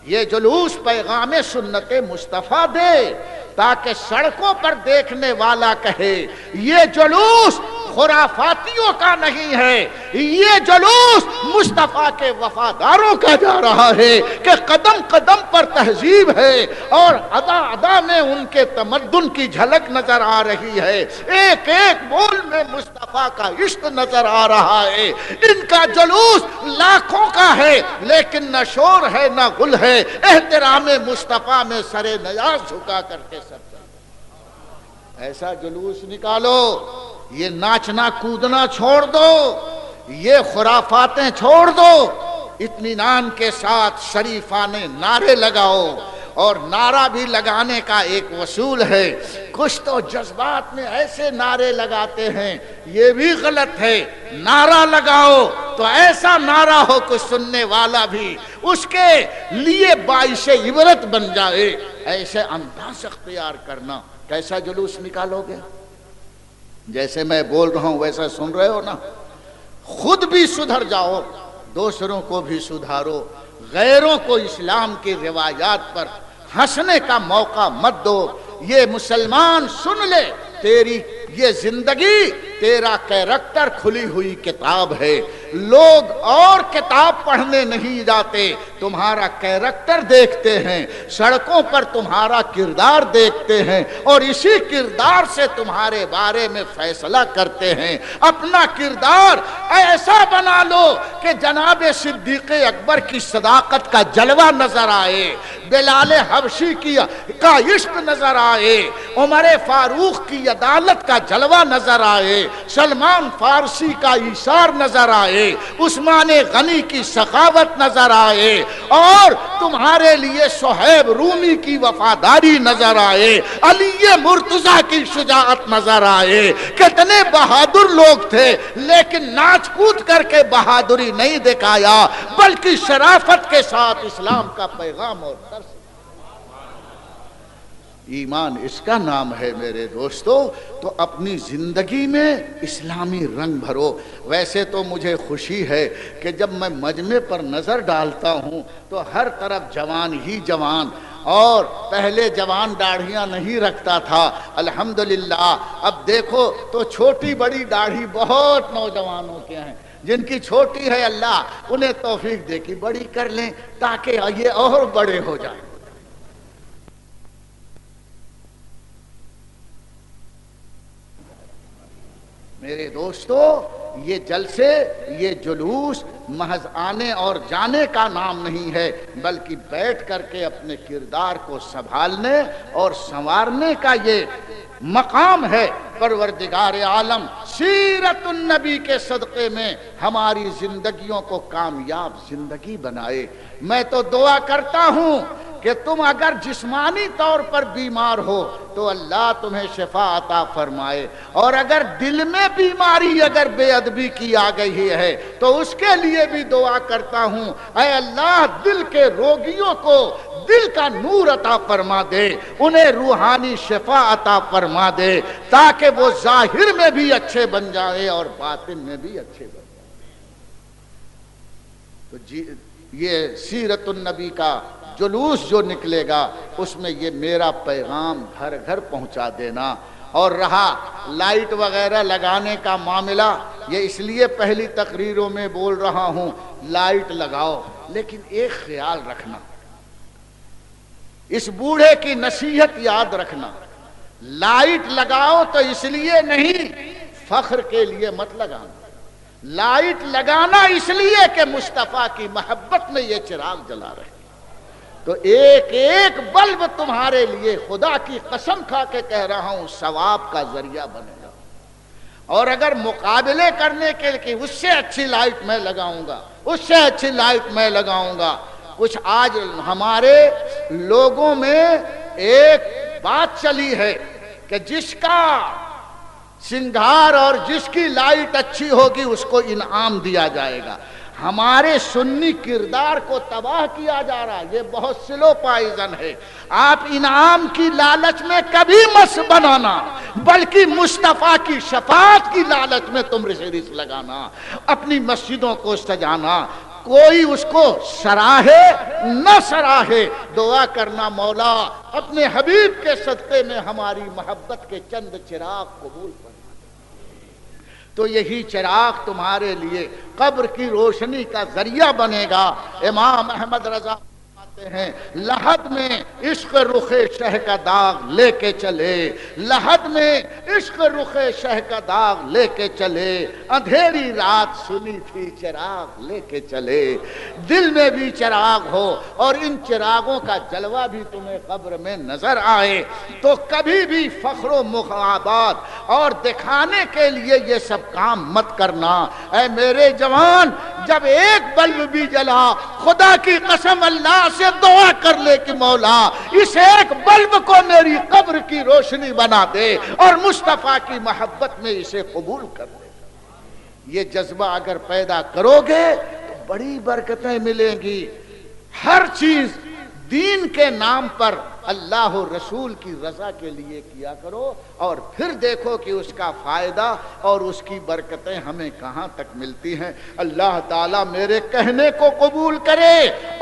یہ جلوس پیغام سنت مصطفیٰ دے تاکہ سڑکوں پر دیکھنے والا کہے یہ جلوس خرافاتیوں کا نہیں ہے، یہ جلوس مصطفیٰ کے وفاداروں کا جا رہا ہے کہ قدم قدم پر تہذیب ہے اور ادا ادا میں ان کے تمدن کی جھلک نظر آ رہی ہے، ایک ایک بول میں مصطفیٰ کا عشق نظر آ رہا ہے۔ ان کا جلوس لاکھوں کا ہے لیکن نہ شور ہے نہ غل ہے، احترام مصطفیٰ میں سر نیاز جھکا کر کے سب ایسا جلوس نکالو۔ یہ ناچنا کودنا چھوڑ دو، یہ خرافاتیں چھوڑ دو، اطمینان کے ساتھ شریفانے نعرے لگاؤ۔ اور نعرہ بھی لگانے کا ایک اصول ہے، کچھ تو جذبات میں ایسے نعرے لگاتے ہیں، یہ بھی غلط ہے۔ نعرہ لگاؤ تو ایسا نعرہ ہو کہ سننے والا بھی اس کے لیے باعث عبرت بن جائے، ایسے انداز اختیار کرنا۔ کیسا جلوس نکالو گے؟ جیسے میں بول رہا ہوں ویسا سن رہے ہو نا؟ خود بھی سدھر جاؤ، دوسروں کو بھی سدھارو، غیروں کو اسلام کی روایات پر ہنسنے کا موقع مت دو۔ یہ مسلمان سن لے، تیری یہ زندگی تیرا کیریکٹر کھلی ہوئی کتاب ہے، لوگ اور کتاب پڑھنے نہیں جاتے، تمہارا کیریکٹر دیکھتے ہیں، سڑکوں پر تمہارا کردار دیکھتے ہیں اور اسی کردار سے تمہارے بارے میں فیصلہ کرتے ہیں۔ اپنا کردار ایسا بنا لو کہ جناب صدیق اکبر کی صداقت کا جلوہ نظر آئے، بلال حبشی کا عشق نظر آئے، عمر فاروق کی عدالت کا جلوہ نظر آئے، سلمان فارسی کا ایثار نظر آئے، عثمان غنی کی سخاوت نظر آئے اور تمہارے لیے صہیب رومی کی وفاداری نظر آئے، علی مرتضیٰ کی شجاعت نظر آئے۔ کتنے بہادر لوگ تھے لیکن ناچ کود کر کے بہادری نہیں دکھایا بلکہ شرافت کے ساتھ اسلام کا پیغام اور درس۔ ایمان اس کا نام ہے میرے دوستو۔ تو اپنی زندگی میں اسلامی رنگ بھرو۔ ویسے تو مجھے خوشی ہے کہ جب میں مجمع پر نظر ڈالتا ہوں تو ہر طرف جوان ہی جوان، اور پہلے جوان داڑھیاں نہیں رکھتا تھا، الحمدللہ اب دیکھو تو چھوٹی بڑی داڑھی بہت نوجوانوں کے ہیں، جن کی چھوٹی ہے اللہ انہیں توفیق دے کہ بڑی کر لیں تاکہ یہ اور بڑے ہو جائیں۔ میرے دوستو، یہ جلسے یہ جلوس محض آنے اور جانے کا نام نہیں ہے بلکہ بیٹھ کر کے اپنے کردار کو سنبھالنے اور سنوارنے کا یہ مقام ہے۔ پروردگار عالم سیرت النبی کے صدقے میں ہماری زندگیوں کو کامیاب زندگی بنائے۔ میں تو دعا کرتا ہوں کہ تم اگر جسمانی طور پر بیمار ہو تو اللہ تمہیں شفا عطا فرمائے، اور اگر دل میں بیماری اگر بے ادبی کی آ گئی ہے تو اس کے لیے بھی دعا کرتا ہوں، اے اللہ دل کے روگیوں کو دل کا نور عطا فرما دے، انہیں روحانی شفا عطا فرما دے تاکہ وہ ظاہر میں بھی اچھے بن جائے اور باطن میں بھی اچھے بن جائے۔ تو یہ سیرت النبی کا جلوس جو نکلے گا اس میں یہ میرا پیغام گھر گھر پہنچا دینا۔ اور رہا لائٹ وغیرہ لگانے کا معاملہ، یہ اس لیے پہلی تقریروں میں بول رہا ہوں لائٹ لگاؤ، لیکن ایک خیال رکھنا، اس بوڑھے کی نصیحت یاد رکھنا، لائٹ لگاؤ تو اس لیے نہیں فخر کے لیے مت لگانا، لائٹ لگانا اس لیے کہ مصطفیٰ کی محبت میں یہ چراغ جلا رہے۔ تو ایک ایک بلب تمہارے لیے خدا کی قسم کھا کے کہہ رہا ہوں ثواب کا ذریعہ بنے گا۔ اور اگر مقابلے کرنے کے لیے اس سے اچھی لائٹ میں لگاؤں گا، اس سے اچھی لائٹ میں لگاؤں گا، کچھ آج ہمارے لوگوں میں ایک بات چلی ہے کہ جس کا سنگھار اور جس کی لائٹ اچھی ہوگی اس کو انعام دیا جائے گا۔ ہمارے سنی کردار کو تباہ کیا جا رہا، یہ بہت سلو پائزن ہے۔ آپ انعام کی لالچ میں کبھی مت بنانا بلکہ مصطفیٰ کی شفاعت کی لالچ میں تم رس لگانا، اپنی مسجدوں کو سجانا، کوئی اس کو سراہے نہ سراہے، دعا کرنا مولا اپنے حبیب کے صدقے میں ہماری محبت کے چند چراغ قبول کر۔ تو یہی چراغ تمہارے لیے قبر کی روشنی کا ذریعہ بنے گا۔ امام احمد رضا ہیں لحد میں عشق رخ شہ کا داغ لے کے چلے، لحد میں عشق رخ شہ کا داغ لے کے چلے، اندھیری رات سنی تھی چراغ لے کے چلے۔ دل میں بھی چراغ ہو اور ان چراغوں کا جلوہ بھی تمہیں قبر میں نظر آئے تو کبھی بھی فخر و مخابات اور دکھانے کے لیے یہ سب کام مت کرنا۔ اے میرے جوان، جب ایک بلب بھی جلا خدا کی قسم اللہ سے دعا کر لے کہ مولا اس ایک بلب کو میری قبر کی روشنی بنا دے اور مصطفیٰ کی محبت میں اسے قبول کر لے۔ یہ جذبہ اگر پیدا کرو گے تو بڑی برکتیں ملیں گی۔ ہر چیز دین کے نام پر اللہ و رسول کی رضا کے لیے کیا کرو اور پھر دیکھو کہ اس کا فائدہ اور اس کی برکتیں ہمیں کہاں تک ملتی ہیں۔ اللہ تعالیٰ میرے کہنے کو قبول کرے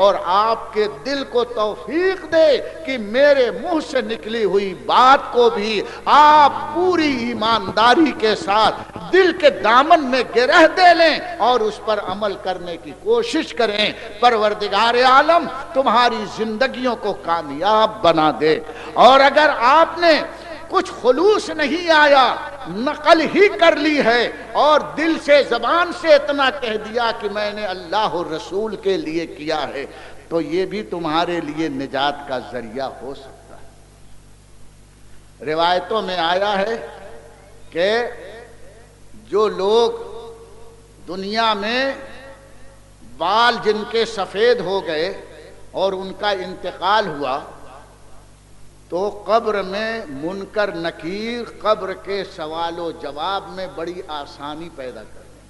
اور آپ کے دل کو توفیق دے کہ میرے منہ سے نکلی ہوئی بات کو بھی آپ پوری ایمانداری کے ساتھ دل کے دامن میں گرہ دے لیں اور اس پر عمل کرنے کی کوشش کریں۔ پروردگار عالم تمہاری زندگیوں کو کامیاب بنا دے۔ اور اگر آپ نے کچھ خلوص نہیں آیا، نقل ہی کر لی ہے اور دل سے زبان سے اتنا کہہ دیا کہ میں نے اللہ اور رسول کے لیے کیا ہے، تو یہ بھی تمہارے لیے نجات کا ذریعہ ہو سکتا ہے۔ روایتوں میں آیا ہے کہ جو لوگ دنیا میں بال جن کے سفید ہو گئے اور ان کا انتقال ہوا تو قبر میں منکر نکیر قبر کے سوال و جواب میں بڑی آسانی پیدا کر دیں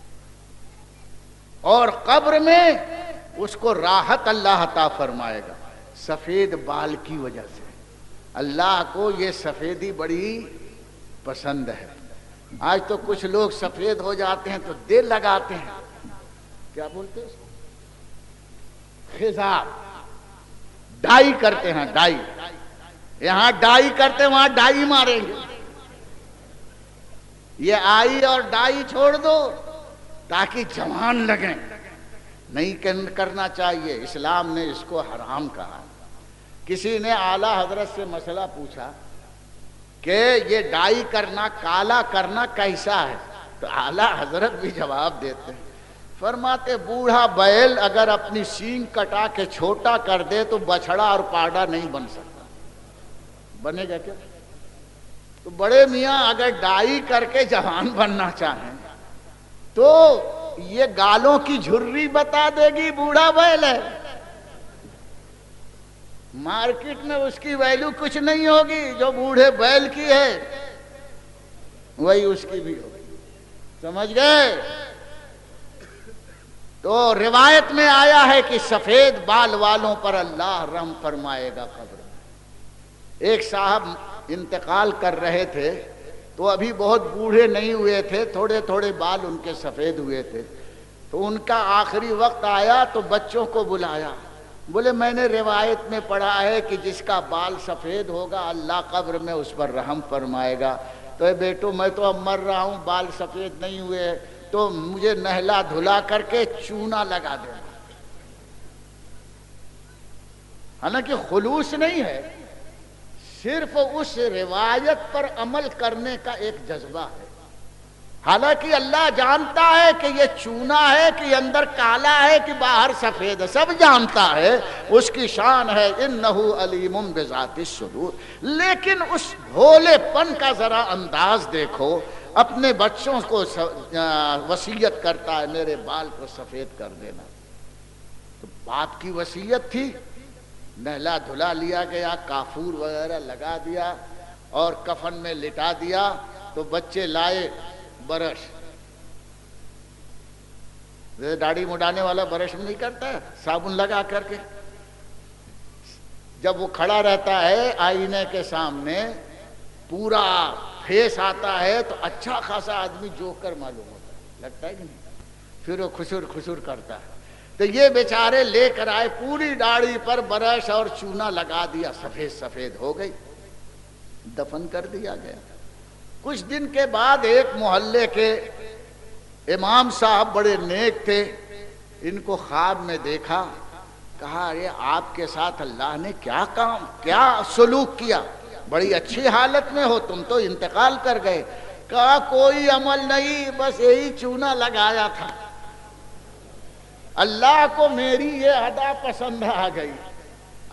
اور قبر میں اس کو راحت اللہ عطا فرمائے گا سفید بال کی وجہ سے۔ اللہ کو یہ سفیدی بڑی پسند ہے۔ آج تو کچھ لوگ سفید ہو جاتے ہیں تو دل لگاتے ہیں، کیا بولتے ہیں، خضاب، ڈائی کرتے ہیں، ڈائی، یہاں ڈائی کرتے وہاں ڈائی ماریں گے۔ یہ آئی اور ڈائی چھوڑ دو تاکہ جوان لگیں، نہیں کرنا چاہیے، اسلام نے اس کو حرام کہا۔ کسی نے اعلیٰ حضرت سے مسئلہ پوچھا کہ یہ ڈائی کرنا، کالا کرنا کیسا ہے، تو اعلیٰ حضرت بھی جواب دیتے ہیں، فرماتے بوڑھا بیل اگر اپنی سینگ کٹا کے چھوٹا کر دے تو بچھڑا اور پاڑا نہیں بن سکتا، بنے گا کیا؟ تو بڑے میاں اگر ڈائی کر کے جوان بننا چاہیں تو یہ گالوں کی جھری بتا دے گی بوڑھا بیل ہے، مارکیٹ میں اس کی ویلیو کچھ نہیں ہوگی، جو بوڑھے بیل کی ہے وہی اس کی بھی ہوگی، سمجھ گئے؟ تو روایت میں آیا ہے کہ سفید بال والوں پر اللہ رحم فرمائے گا قبر میں۔ ایک صاحب انتقال کر رہے تھے تو ابھی بہت بوڑھے نہیں ہوئے تھے، تھوڑے تھوڑے بال ان کے سفید ہوئے تھے، تو ان کا آخری وقت آیا تو بچوں کو بلایا، بولے میں نے روایت میں پڑھا ہے کہ جس کا بال سفید ہوگا اللہ قبر میں اس پر رحم فرمائے گا، تو اے بیٹو میں تو اب مر رہا ہوں، بال سفید نہیں ہوئے تو مجھے نہلا دھلا کر کے چونا لگا دینا۔ حالانکہ خلوص نہیں ہے، صرف اس روایت پر عمل کرنے کا ایک جذبہ ہے۔ حالانکہ اللہ جانتا ہے کہ یہ چونا ہے کہ اندر کالا ہے کہ باہر سفید ہے، سب جانتا ہے، اس کی شان ہے انہو علیم بذات الصدور، لیکن اس بھولے پن کا ذرا انداز دیکھو۔ اپنے بچوں کو وصیت کرتا ہے میرے بال کو سفید کر دینا، تو باپ کی وصیت تھی، نہلا دھلا لیا گیا، کافور وغیرہ لگا دیا اور کفن میں لٹا دیا، تو بچے لائے برش، داڑھی مڈانے والا برش نہیں کرتا ہے، صابن لگا کر کے، جب وہ کھڑا رہتا ہے آئینے کے سامنے پورا فیس آتا ہے تو اچھا خاصا آدمی جوکر معلوم ہوتا ہے، لگتا ہے کہ نہیں؟ پھر وہ خسر خسر کرتا ہے، تو یہ بیچارے لے کر آئے، پوری داڑھی پر برش اور چونا لگا دیا، سفید سفید ہو گئی، دفن کر دیا گیا۔ کچھ دن کے بعد ایک محلے کے امام صاحب بڑے نیک تھے، ان کو خواب میں دیکھا، کہا ارے آپ کے ساتھ اللہ نے کیا سلوک کیا، بڑی اچھی حالت میں ہو، تم تو انتقال کر گئے۔ کہا کوئی عمل نہیں، بس یہی چونا لگایا تھا، اللہ کو میری یہ ادا پسند آ گئی۔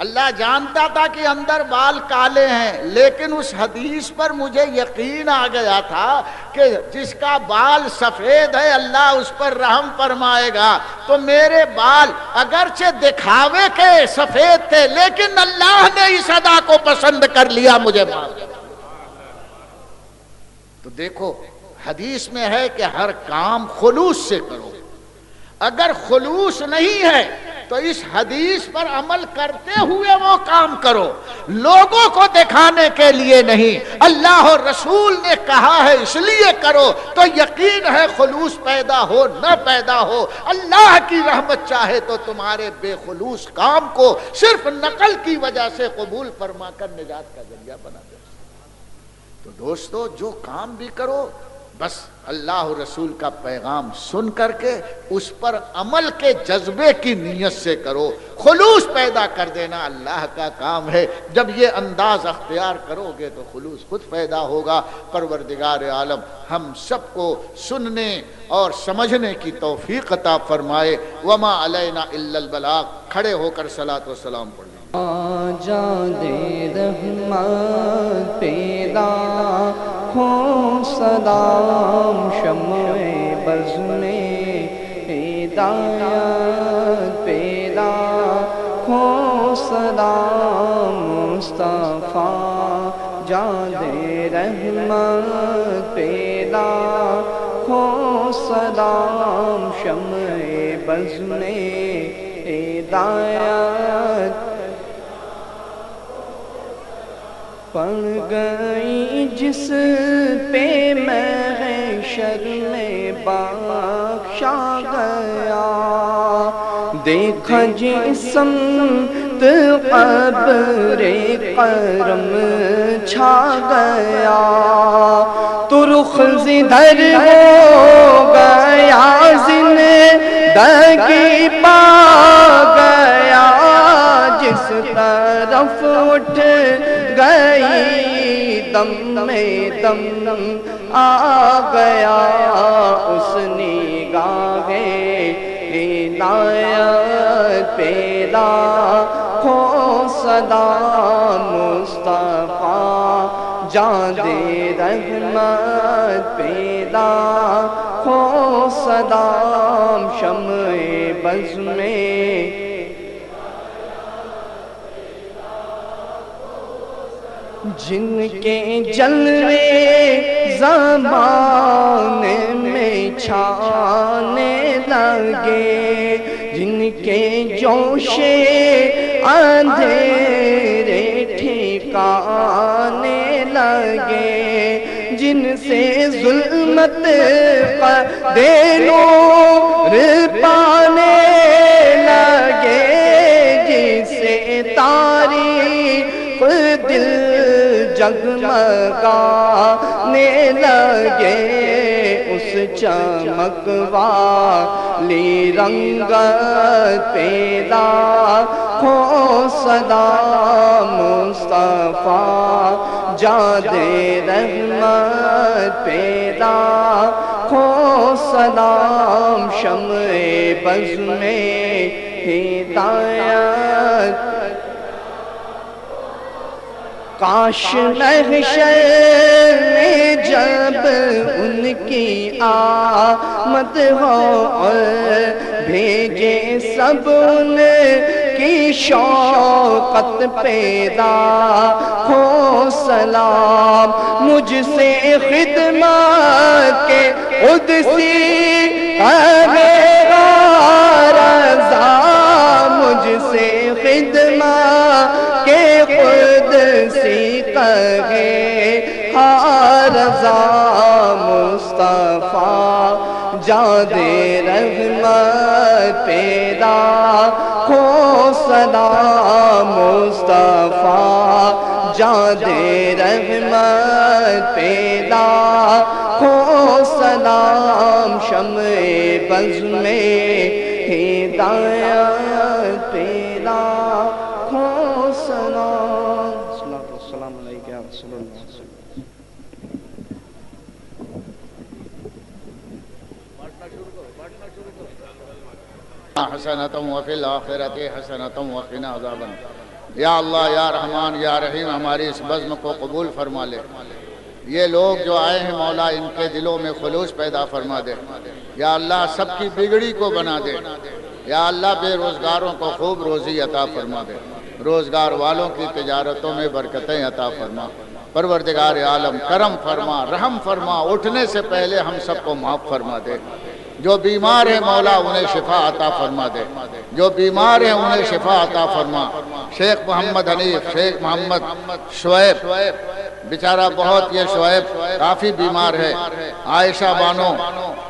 اللہ جانتا تھا کہ اندر بال کالے ہیں، لیکن اس حدیث پر مجھے یقین آ گیا تھا کہ جس کا بال سفید ہے اللہ اس پر رحم فرمائے گا۔ تو میرے بال اگرچہ دکھاوے کے سفید تھے، لیکن اللہ نے اس ادا کو پسند کر لیا، مجھے معاف۔ تو دیکھو حدیث میں ہے کہ ہر کام خلوص سے کرو، اگر خلوص نہیں ہے تو اس حدیث پر عمل کرتے ہوئے وہ کام کرو، لوگوں کو دکھانے کے لیے نہیں، اللہ اور رسول نے کہا ہے اس لیے کرو، تو یقین ہے خلوص پیدا ہو نہ پیدا ہو، اللہ کی رحمت چاہے تو تمہارے بے خلوص کام کو صرف نقل کی وجہ سے قبول فرما کر نجات کا ذریعہ بنا دے۔ تو دوستو جو کام بھی کرو بس اللہ اور رسول کا پیغام سن کر کے اس پر عمل کے جذبے کی نیت سے کرو، خلوص پیدا کر دینا اللہ کا کام ہے۔ جب یہ انداز اختیار کرو گے تو خلوص خود پیدا ہوگا۔ پروردگار عالم ہم سب کو سننے اور سمجھنے کی توفیق عطا فرمائے۔ وما علینا الا البلاغ۔ کھڑے ہو کر صلاۃ و سلام پڑھ لیں۔ جان رحمت پیدا ہو سلام شمع بز میں، ہدایت پیدا ہو سلام مصطفیٰ جان رحمت پیدا ہو سلام شمع بز میں، ہدایت پڑ گئی جس پہ محشر میں بخشا گیا، دیکھا جسم قبر کرم چھا گیا، تو رخ زدھر ہو گیا زندگی پا گیا، جس طرف اٹھ گئی دم میں دم آ گیا، اس نگاہ عنایت پیدا ہو صدا مصطفیٰ جان رحمت پیدا ہو صدا شمع بز میں، جن کے جلوے زمانے میں چھانے لگے، جن کے جوش اندھیرے ٹھکانے لگے، جن سے ظلمت قد نور پانے لگے، جسے تاریخ دل جگمگانے لگے، اس چمک والی رنگت پیدا ہو صدا مصطفیٰ جان رحمت پیدا ہو صدا شمع بز میں، ہدایت کاش محشر میں جب ان کی آمد ہو اور بھیجے سب ان کی شوقت پیدا ہو سلام، مجھ سے خدمت کے قدسی کرے رضا، مجھ سے خدمت کے قدسی کرے رضا، مصطفیٰ جان رحمت پیدا ہو صدا مصطفیٰ جان رحمت پیدا ہو صدا شمع بز میں ہدایت تیرا کھو سلام السلام علیکم یا رسول اللہ حسنۃ وفی الآخرۃ حسنۃ وقنا عذاب النار۔ یا اللہ یا رحمان یا رحیم ہماری اس بزم کو قبول فرما لے۔ یہ لوگ جو آئے ہیں مولا ان کے دلوں میں خلوص پیدا فرما دے۔ یا اللہ سب کی بگڑی کو بنا دے۔ یا اللہ بے روزگاروں کو خوب روزی عطا فرما دے۔ روزگار والوں کی تجارتوں میں برکتیں عطا فرما۔ پروردگار عالم کرم فرما، رحم فرما، اٹھنے سے پہلے ہم سب کو معاف فرما دے۔ جو بیمار ہیں مولا انہیں شفا عطا فرما دے۔ جو بیمار ہیں انہیں شفا عطا فرما۔ شیخ محمد حنیف، شیخ محمد شعیب بیچارہ بہت، یہ شعیب کافی بیمار ہے۔ عائشہ بانو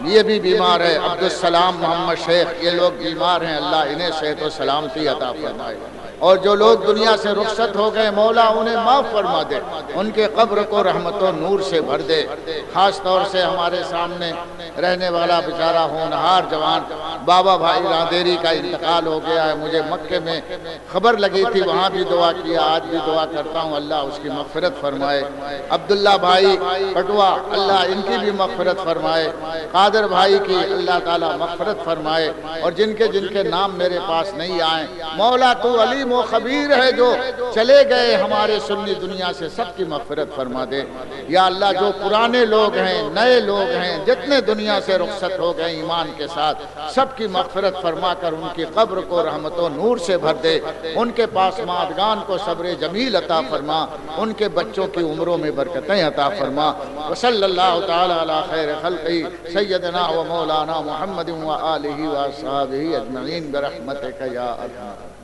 یہ بھی بیمار ہے۔ عبدالسلام محمد شیخ یہ لوگ بیمار ہیں، اللہ انہیں صحت و سلامتی عطا فرمائے۔ اور جو لوگ دنیا سے رخصت ہو گئے مولا انہیں معاف فرما دے، ان کے قبر کو رحمت و نور سے بھر دے۔ خاص طور سے ہمارے سامنے رہنے والا بیچارہ ہونہار جوان بابا بھائی راندیری کا انتقال ہو گیا ہے۔ مجھے مکے میں خبر لگی تھی، وہاں بھی دعا کیا، آج بھی دعا کرتا ہوں اللہ اس کی مغفرت فرمائے۔ عبداللہ بھائی پٹوا اللہ ان کی بھی مغفرت فرمائے۔ قادر بھائی کی اللہ تعالیٰ مغفرت فرمائے۔ اور جن کے نام میرے پاس نہیں آئے مولا تو علیم و خبیر ہے، جو چلے گئے ہمارے سنی دنیا سے سب کی مغفرت فرما دے۔ یا اللہ جو پرانے لوگ ہیں، نئے لوگ ہیں، جتنے دنیا سے رخصت ہو گئے ایمان کے ساتھ، سب کی مغفرت فرما کر ان کی قبر کو رحمت و نور سے بھر دے۔ ان کے پاس مادگان کو صبر جمیل عطا فرما، ان کے بچوں کی عمروں میں برکتیں عطا فرما۔ وصلی اللہ تعالی علی خیر خلقہ سیدنا و مولانا محمد و آلہ و اصحابہ اجمعین برحمتک یا ارحم۔